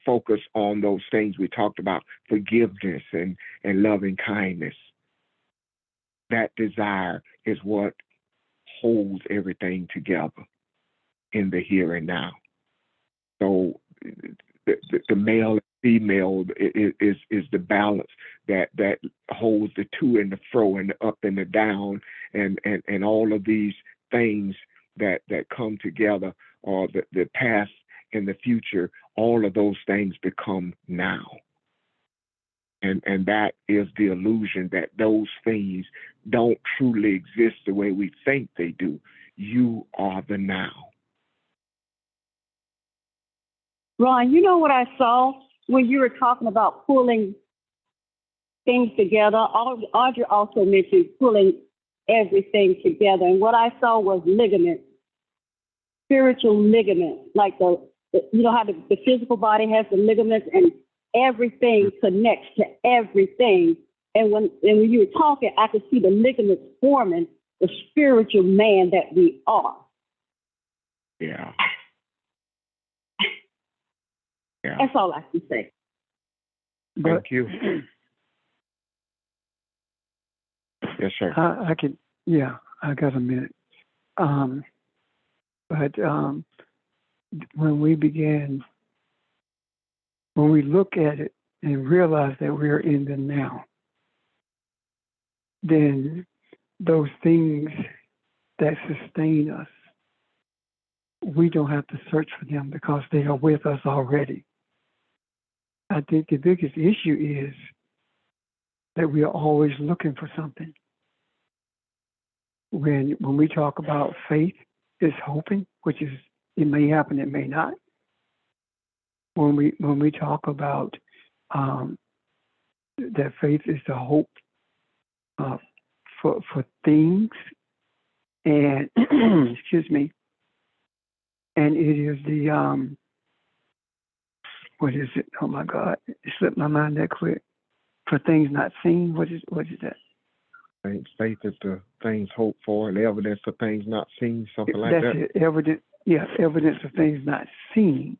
focus on those things we talked about, forgiveness and loving kindness. That desire is what holds everything together in the here and now. So the male and female is the balance that holds the to and the fro and the up and the down and all of these things that come together, or the past and the future. All of those things become now. And that is the illusion that those things don't truly exist the way we think they do. You are the now. Ron, you know what I saw when you were talking about pulling things together? Audrey also mentioned pulling everything together. And what I saw was ligaments, spiritual ligaments, like you know how the physical body has the ligaments and everything connects to everything. And when you were talking, I could see the ligaments forming the spiritual man that we are. Yeah. Yeah. That's all I can say. Thank you. Yes, sir. I can, yeah, I got a minute. But when we look at it and realize that we're in the now, then those things that sustain us, we don't have to search for them because they are with us already. I think the biggest issue is that we are always looking for something. When we talk about faith, it's hoping, which is, it may happen, it may not. When we talk about that faith is the hope for things, and excuse me, and it is the what is it? Oh my God, it slipped my mind that quick. For things not seen, what is that? Faith is the things hoped for and evidence of things not seen, something like that. That's it. Evidence of things not seen.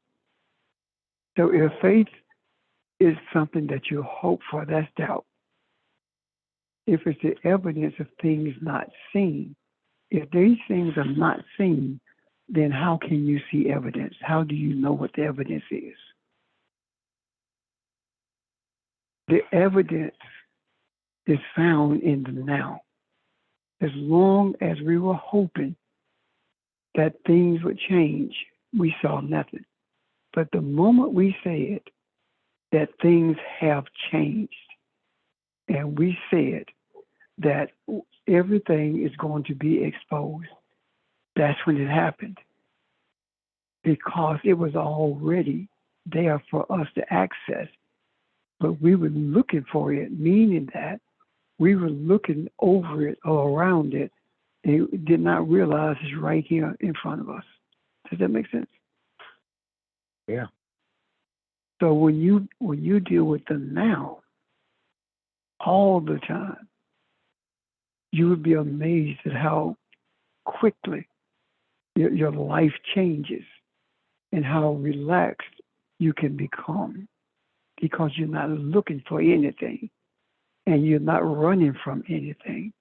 So if faith is something that you hope for, that's doubt. If it's the evidence of things not seen, if these things are not seen, then how can you see evidence? How do you know what the evidence is? The evidence is found in the now. As long as we were hoping that things would change, we saw nothing. But the moment we said that things have changed, and we said that everything is going to be exposed, that's when it happened. Because it was already there for us to access. But we were looking for it, meaning that we were looking over it or around it They did not realize it's right here in front of us. Does that make sense? Yeah. So when you deal with the now all the time, you would be amazed at how quickly your life changes and how relaxed you can become because you're not looking for anything and you're not running from anything.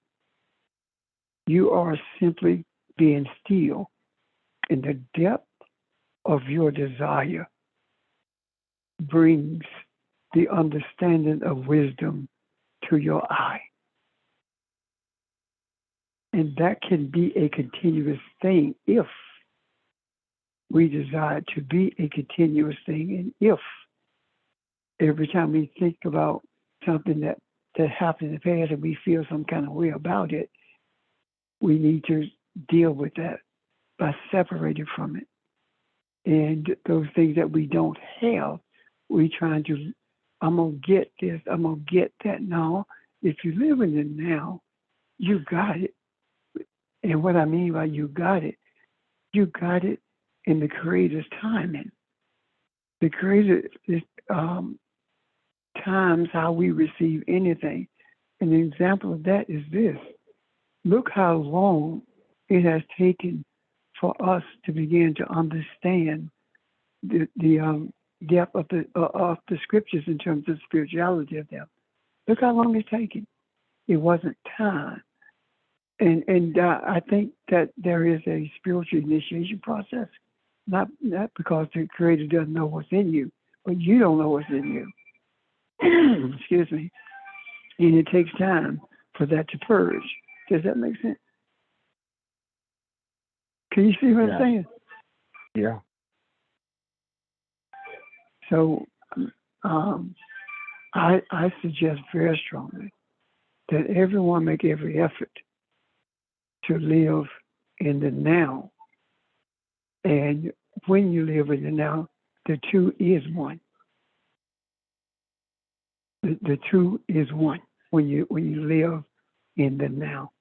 You are simply being still in the depth of your desire brings the understanding of wisdom to your eye. And that can be a continuous thing if we desire to be a continuous thing, and if every time we think about something that happened in the past and we feel some kind of way about it, we need to deal with that by separating from it. And those things that we don't have, we trying to, I'm going to get this, I'm going to get that. No, if you live in the now, you got it. And what I mean by you got it in the Creator's timing. The Creator is times how we receive anything. An example of that is this. Look how long it has taken for us to begin to understand the depth of the scriptures in terms of spirituality of them. Look how long it's taken. It wasn't time. And I think that there is a spiritual initiation process, not because the Creator doesn't know what's in you, but you don't know what's in you. Excuse me. And it takes time for that to purge. Does that make sense? Can you see what I'm saying? Yeah. So I suggest very strongly that everyone make every effort to live in the now. And when you live in the now, the two is one. The two is one when you live in the now.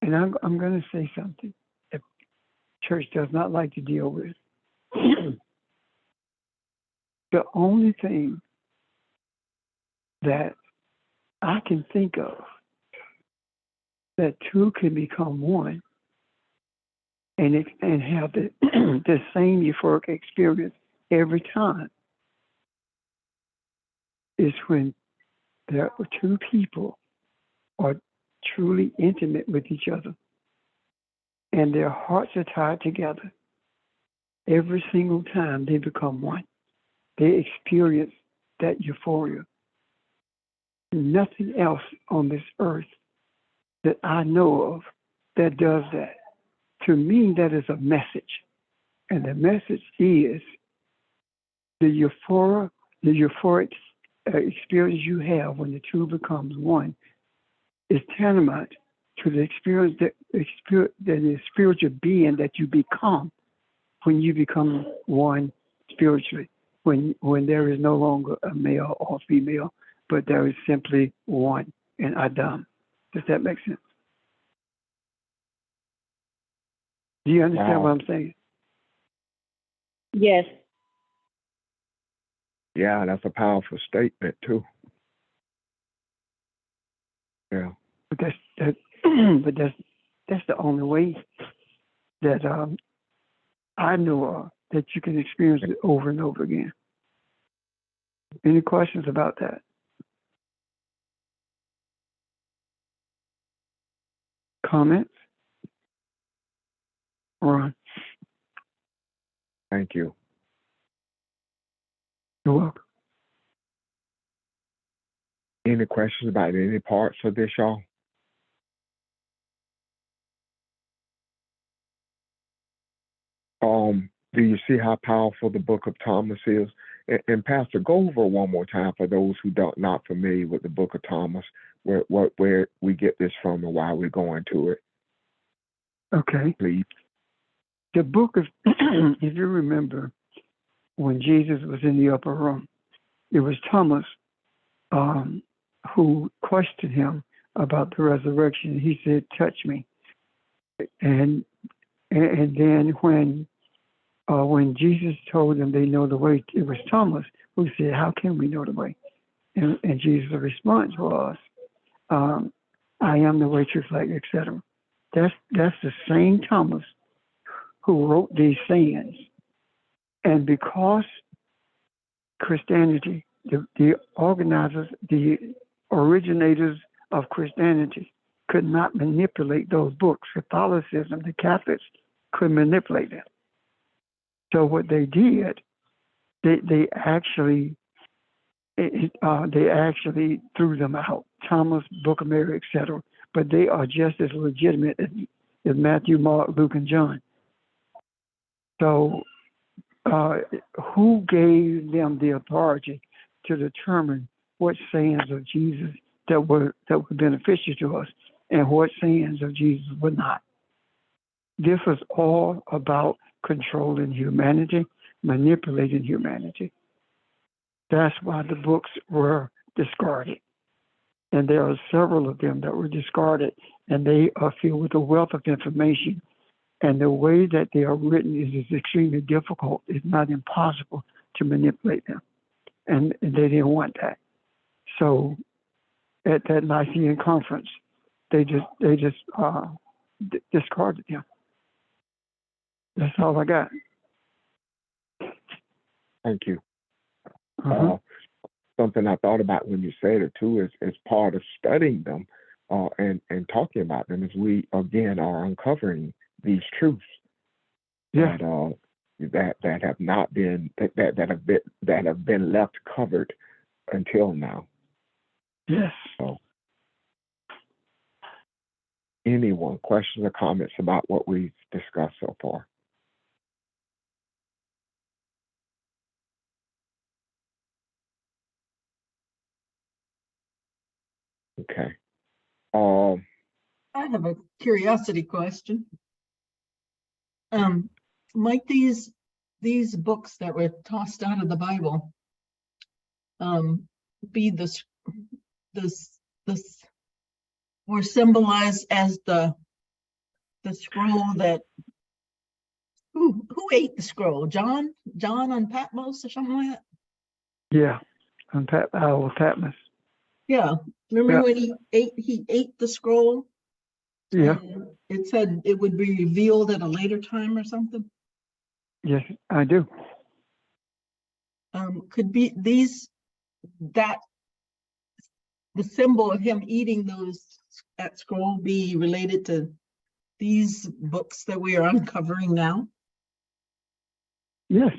And I'm going to say something that church does not like to deal with. The only thing that I can think of that two can become one and have the same euphoric experience every time is when there are two people are truly intimate with each other and their hearts are tied together. Every single time they become one, they experience that euphoria. Nothing else on this earth that I know of that does that. To me, that is a message. And the message is the euphoric experience you have when the two becomes one is tantamount to the experience the spiritual being that you become when you become one spiritually, when there is no longer a male or female, but there is simply one, and Adam. Does that make sense? Do you understand what I'm saying? Yes. Yeah, that's a powerful statement too. Yeah. But that's the only way that I know of that you can experience it over and over again. Any questions about that? Comments? Ron? Thank you. You're welcome. Any questions about any parts of this, y'all? Do you see how powerful the book of Thomas is? And Pastor, go over one more time for those who not familiar with the book of Thomas, where we get this from and why we're going to it. Okay. Please. The book of, if you remember, when Jesus was in the upper room, it was Thomas who questioned him about the resurrection. He said, touch me. And then when Jesus told them they know the way, it was Thomas who said, "How can we know the way?" And Jesus' response was, "I am the way, truth, life, etc." That's the same Thomas who wrote these sayings. And because Christianity, the organizers, the originators of Christianity could not manipulate those books, Catholicism, the Catholics could manipulate them. So what they did, they actually threw them out. Thomas, Book of Mary, etc. But they are just as legitimate as Matthew, Mark, Luke, and John. So who gave them the authority to determine what sayings of Jesus that were beneficial to us and what sayings of Jesus were not? This was all about controlling humanity, manipulating humanity. That's why the books were discarded. And there are several of them that were discarded, and they are filled with a wealth of information. And the way that they are written is extremely difficult. It's not impossible to manipulate them. And they didn't want that. So at that Nicene conference, they just discarded them. That's all I got. Thank you. Uh-huh. Something I thought about when you said it too is part of studying them and talking about them, is we again are uncovering these truths Yeah. that have not been that have been left covered until now. Yes. So, anyone, questions or comments about what we've discussed so far? Okay. I have a curiosity question. Might these books that were tossed out of the Bible be this or symbolized as the scroll that who ate the scroll? John on Patmos or something like that? Yeah. On Patmos. Yeah. Remember Yeah. when he ate the scroll? Yeah. And it said it would be revealed at a later time or something. Yes, I do. Could be the symbol of him eating that scroll be related to these books that we are uncovering now? Yes.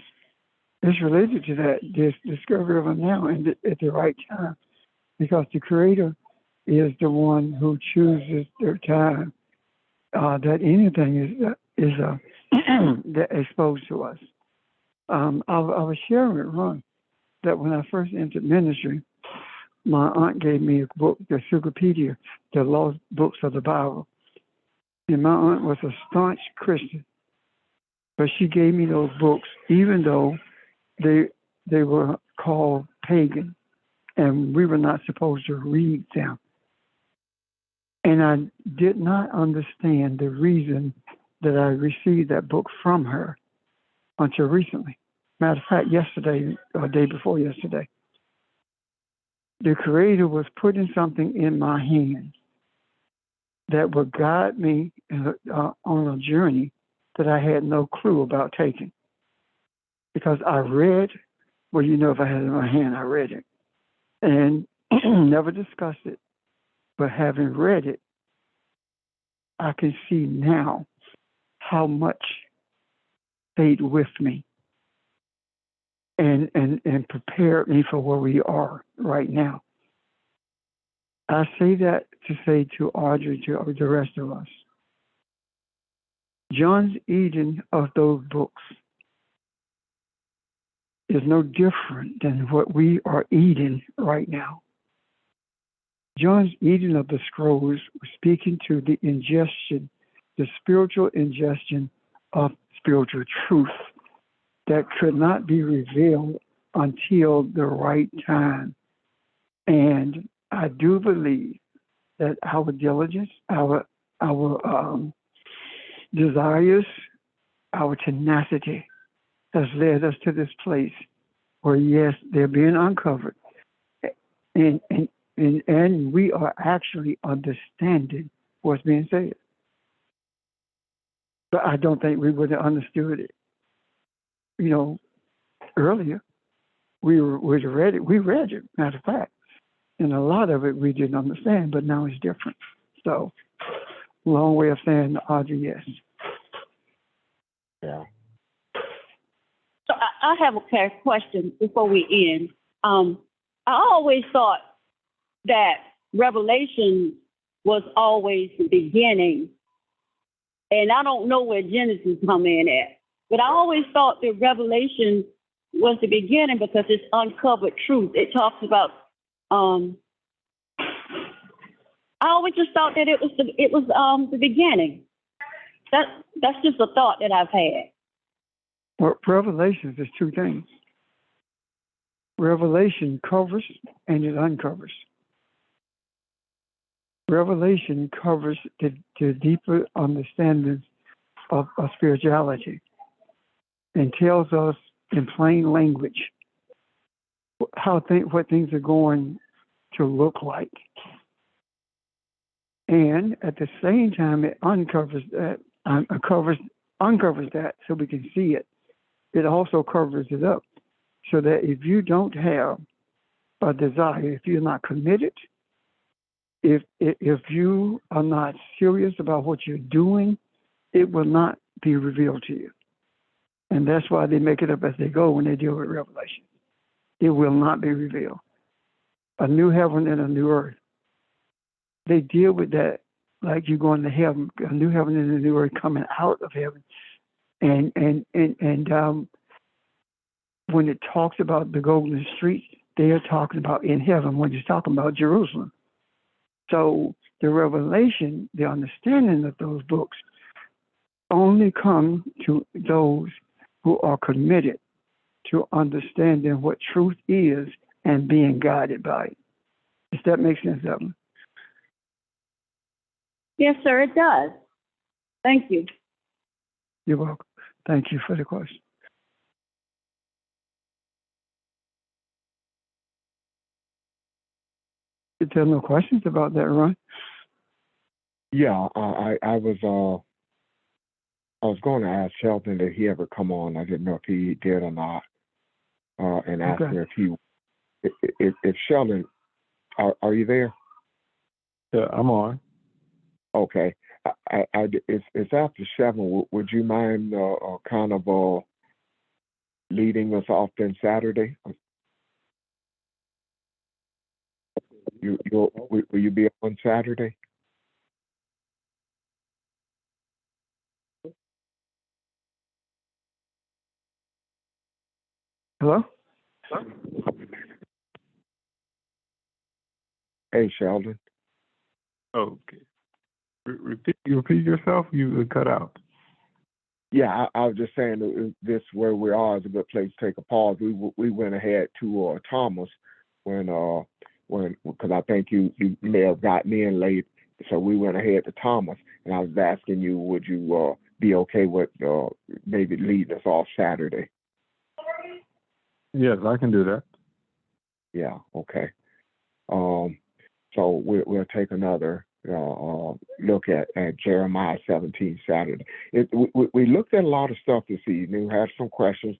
It's related to that, this discovery of them now and at the right time. Because the Creator is the one who chooses their time. That anything is that exposed to us. I was sharing with Ron that when I first entered ministry, my aunt gave me a book, the Encyclopedia, the Lost Books of the Bible. And my aunt was a staunch Christian, but she gave me those books even though they were called pagan, and we were not supposed to read them. And I did not understand the reason that I received that book from her until recently. Matter of fact, yesterday, or day before yesterday, the Creator was putting something in my hands that would guide me on a journey that I had no clue about taking. Because I read, well, if I had it in my hand, I read it. And never discussed it. But having read it, I can see now how much stayed with me and prepared me for where we are right now. I say that to say to Audrey, to the rest of us, John's eating of those books is no different than what we are eating right now. John's eating of the scrolls was speaking to the ingestion, the spiritual ingestion of spiritual truth that could not be revealed until the right time. And I do believe that our diligence, our desires, our tenacity has led us to this place where, yes, they're being uncovered. And we are actually understanding what's being said. But I don't think we would have understood it, earlier. We read it, matter of fact. And a lot of it we didn't understand, but now it's different. So, long way of saying, Audrey, yes. Yeah. So I have a question before we end. I always thought that Revelation was always the beginning, and I don't know where Genesis come in at, but I always thought that Revelation was the beginning because it's uncovered truth. It talks about. I always just thought that it was the beginning. That's just a thought that I've had. Well, Revelations is two things. Revelation covers and it uncovers. Revelation covers the deeper understanding of spirituality and tells us in plain language what things are going to look like. And at the same time, it uncovers that so we can see it. It also covers it up so that if you don't have a desire, if you're not committed, if you are not serious about what you're doing, it will not be revealed to you. And that's why they make it up as they go when they deal with Revelation. It will not be revealed. A new heaven and a new earth. They deal with that like you're going to heaven, a new heaven and a new earth coming out of heaven. And when it talks about the golden streets, they are talking about in heaven when it's talking about Jerusalem. So the revelation, the understanding of those books only come to those who are committed to understanding what truth is and being guided by it. Does that make sense, Evelyn? Yes, sir, it does. Thank you. You're welcome. Thank you for the question. Is there no questions about that, Ron? Yeah, I was going to ask Sheldon did he ever come on. I didn't know if he did or not, and ask him if Sheldon, are you there? Yeah, I'm on. Okay, it's after 7. Would you mind kind of leading us off then Saturday? Will you be on Saturday? Hello? Hey, Sheldon. Okay. Repeat yourself. You cut out. Yeah, I was just saying this where we are is a good place to take a pause. We went ahead to Thomas when because I think you may have gotten in late, so we went ahead to Thomas, and I was asking you, would you be okay with maybe leading us off Saturday? Yes, I can do that. Yeah, okay. So we'll take another look at Jeremiah 17 Saturday. We looked at a lot of stuff this evening. We had some questions.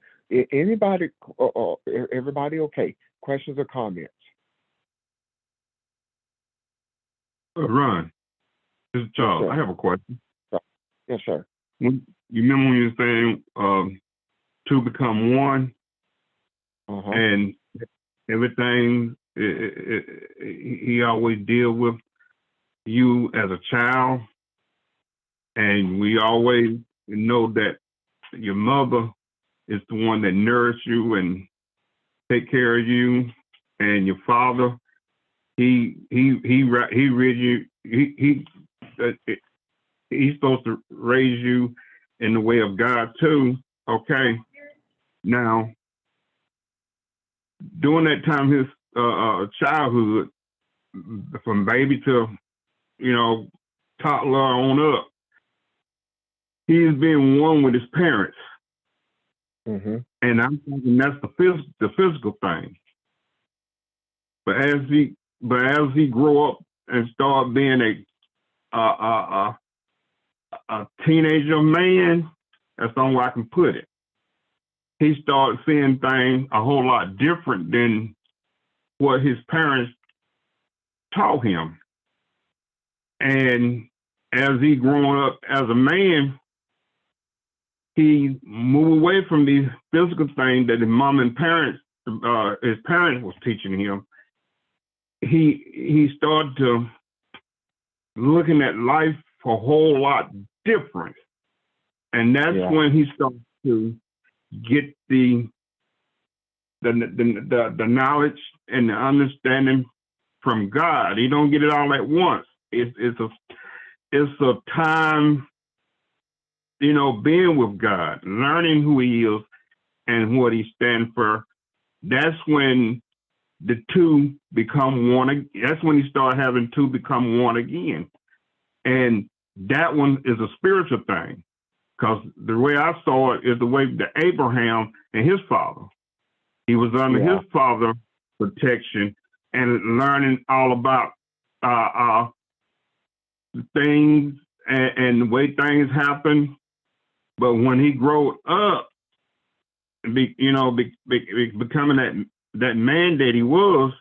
Everybody okay? Questions or comments? Ron, this is Charles. Yes, I have a question. Yes, sir. You remember when you were saying two become one, and everything he always deal with you as a child, and we always know that your mother is the one that nourished you and take care of you, and your father he's supposed to raise you in the way of God too. Okay, now during that time, his childhood, from baby to toddler on up, he is being one with his parents. Mm-hmm. And I'm thinking that's the physical thing. But as he grow up and start being a teenager man, that's the only way I can put it. He started seeing things a whole lot different than what his parents taught him. And as he growing up as a man, he moved away from these physical things that his mom and his parents was teaching him. He started to looking at life a whole lot different. And that's when he started to get the knowledge and the understanding from God. He don't get it all at once. It's a time, being with God, learning who he is and what he stands for. That's when the two become one. That's when he started having two become one again. And that one is a spiritual thing, because the way I saw it is the way that Abraham and his father, he was under his father's protection and learning all about things and the way things happen. But when he grew up, becoming that man that he was,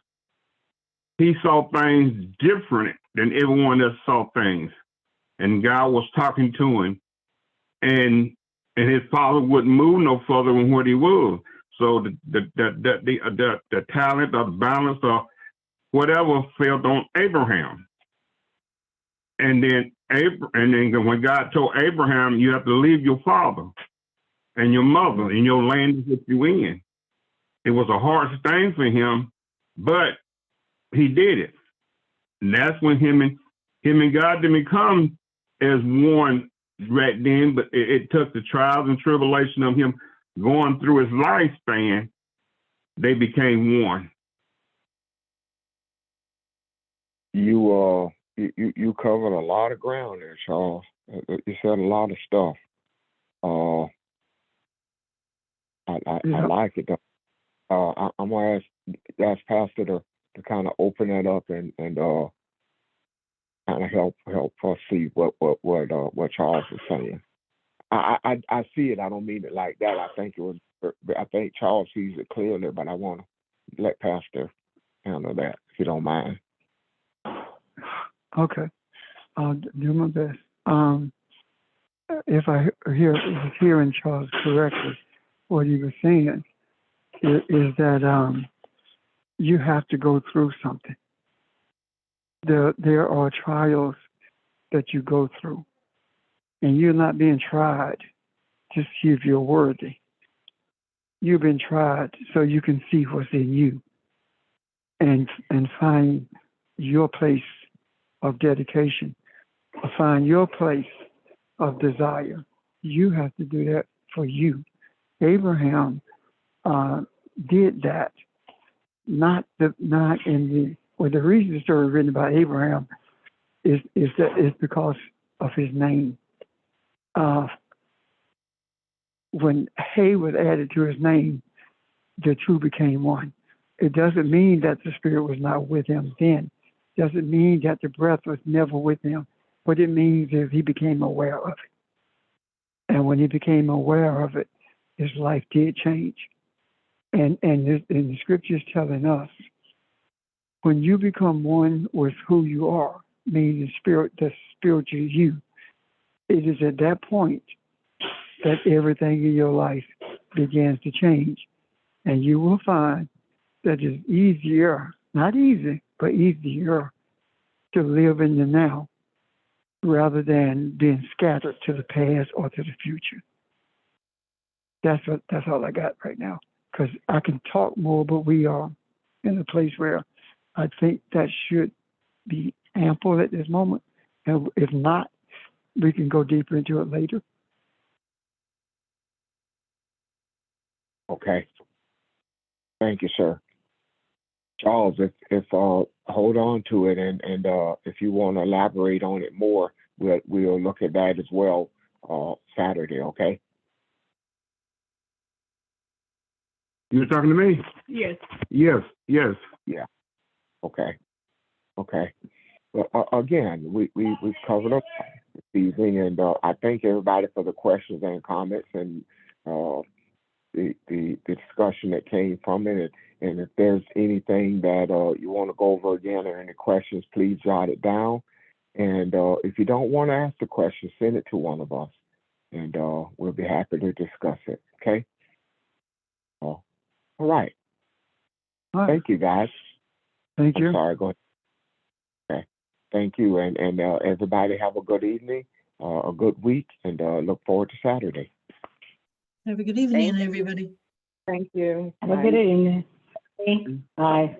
he saw things different than everyone else saw things. And God was talking to him, and his father wouldn't move no further than what he was. So the talent or the balance or whatever fell on Abraham. And then when God told Abraham, you have to leave your father and your mother and your land that you in. It was a hard thing for him, but he did it. And that's when him and God didn't become as one right then, but it took the trials and tribulation of him going through his lifespan, they became one. You covered a lot of ground there, Charles. You said a lot of stuff. I like it. I'm gonna ask Pastor to kind of open that up and kind of help us see what Charles is saying. I see it. I don't mean it like that. I think Charles sees it clearly, but I want to let Pastor handle that, if you don't mind. Okay, I'll do my best. If I was hearing Charles correctly, what he was saying is that you have to go through something. There are trials that you go through, and you're not being tried to see if you're worthy. You've been tried so you can see what's in you and find your place of dedication, or find your place of desire. You have to do that for you. Abraham did that. The reason the story is written about Abraham is because of his name. When Hay was added to his name, the two became one. It doesn't mean that the Spirit was not with him then. It doesn't mean that the breath was never with him. What it means is he became aware of it. And when he became aware of it, his life did change. And the scripture is telling us, when you become one with who you are, meaning the spiritual you, it is at that point that everything in your life begins to change. And you will find that it's easier, not easy, but easier to live in the now rather than being scattered to the past or to the future. That's all I got right now, because I can talk more, but we are in a place where I think that should be ample at this moment. And if not, we can go deeper into it later. Okay. Thank you, sir. Charles, if hold on to it, and if you want to elaborate on it more, we'll look at that as well. Saturday, okay? You're talking to me? Yes. Yes, yes. Yeah. Okay. Okay. Well, again, we've covered up this evening, and I thank everybody for the questions and comments and the discussion that came from it. And if there's anything that you want to go over again or any questions, please jot it down. And if you don't want to ask the question, send it to one of us, and we'll be happy to discuss it. Okay? All right. All right. Thank you, guys. Thank you. I'm sorry, go ahead. Okay. Thank you, and everybody have a good evening, a good week, and look forward to Saturday. Have a good evening, everybody. Thank you. Have a good evening. Bye.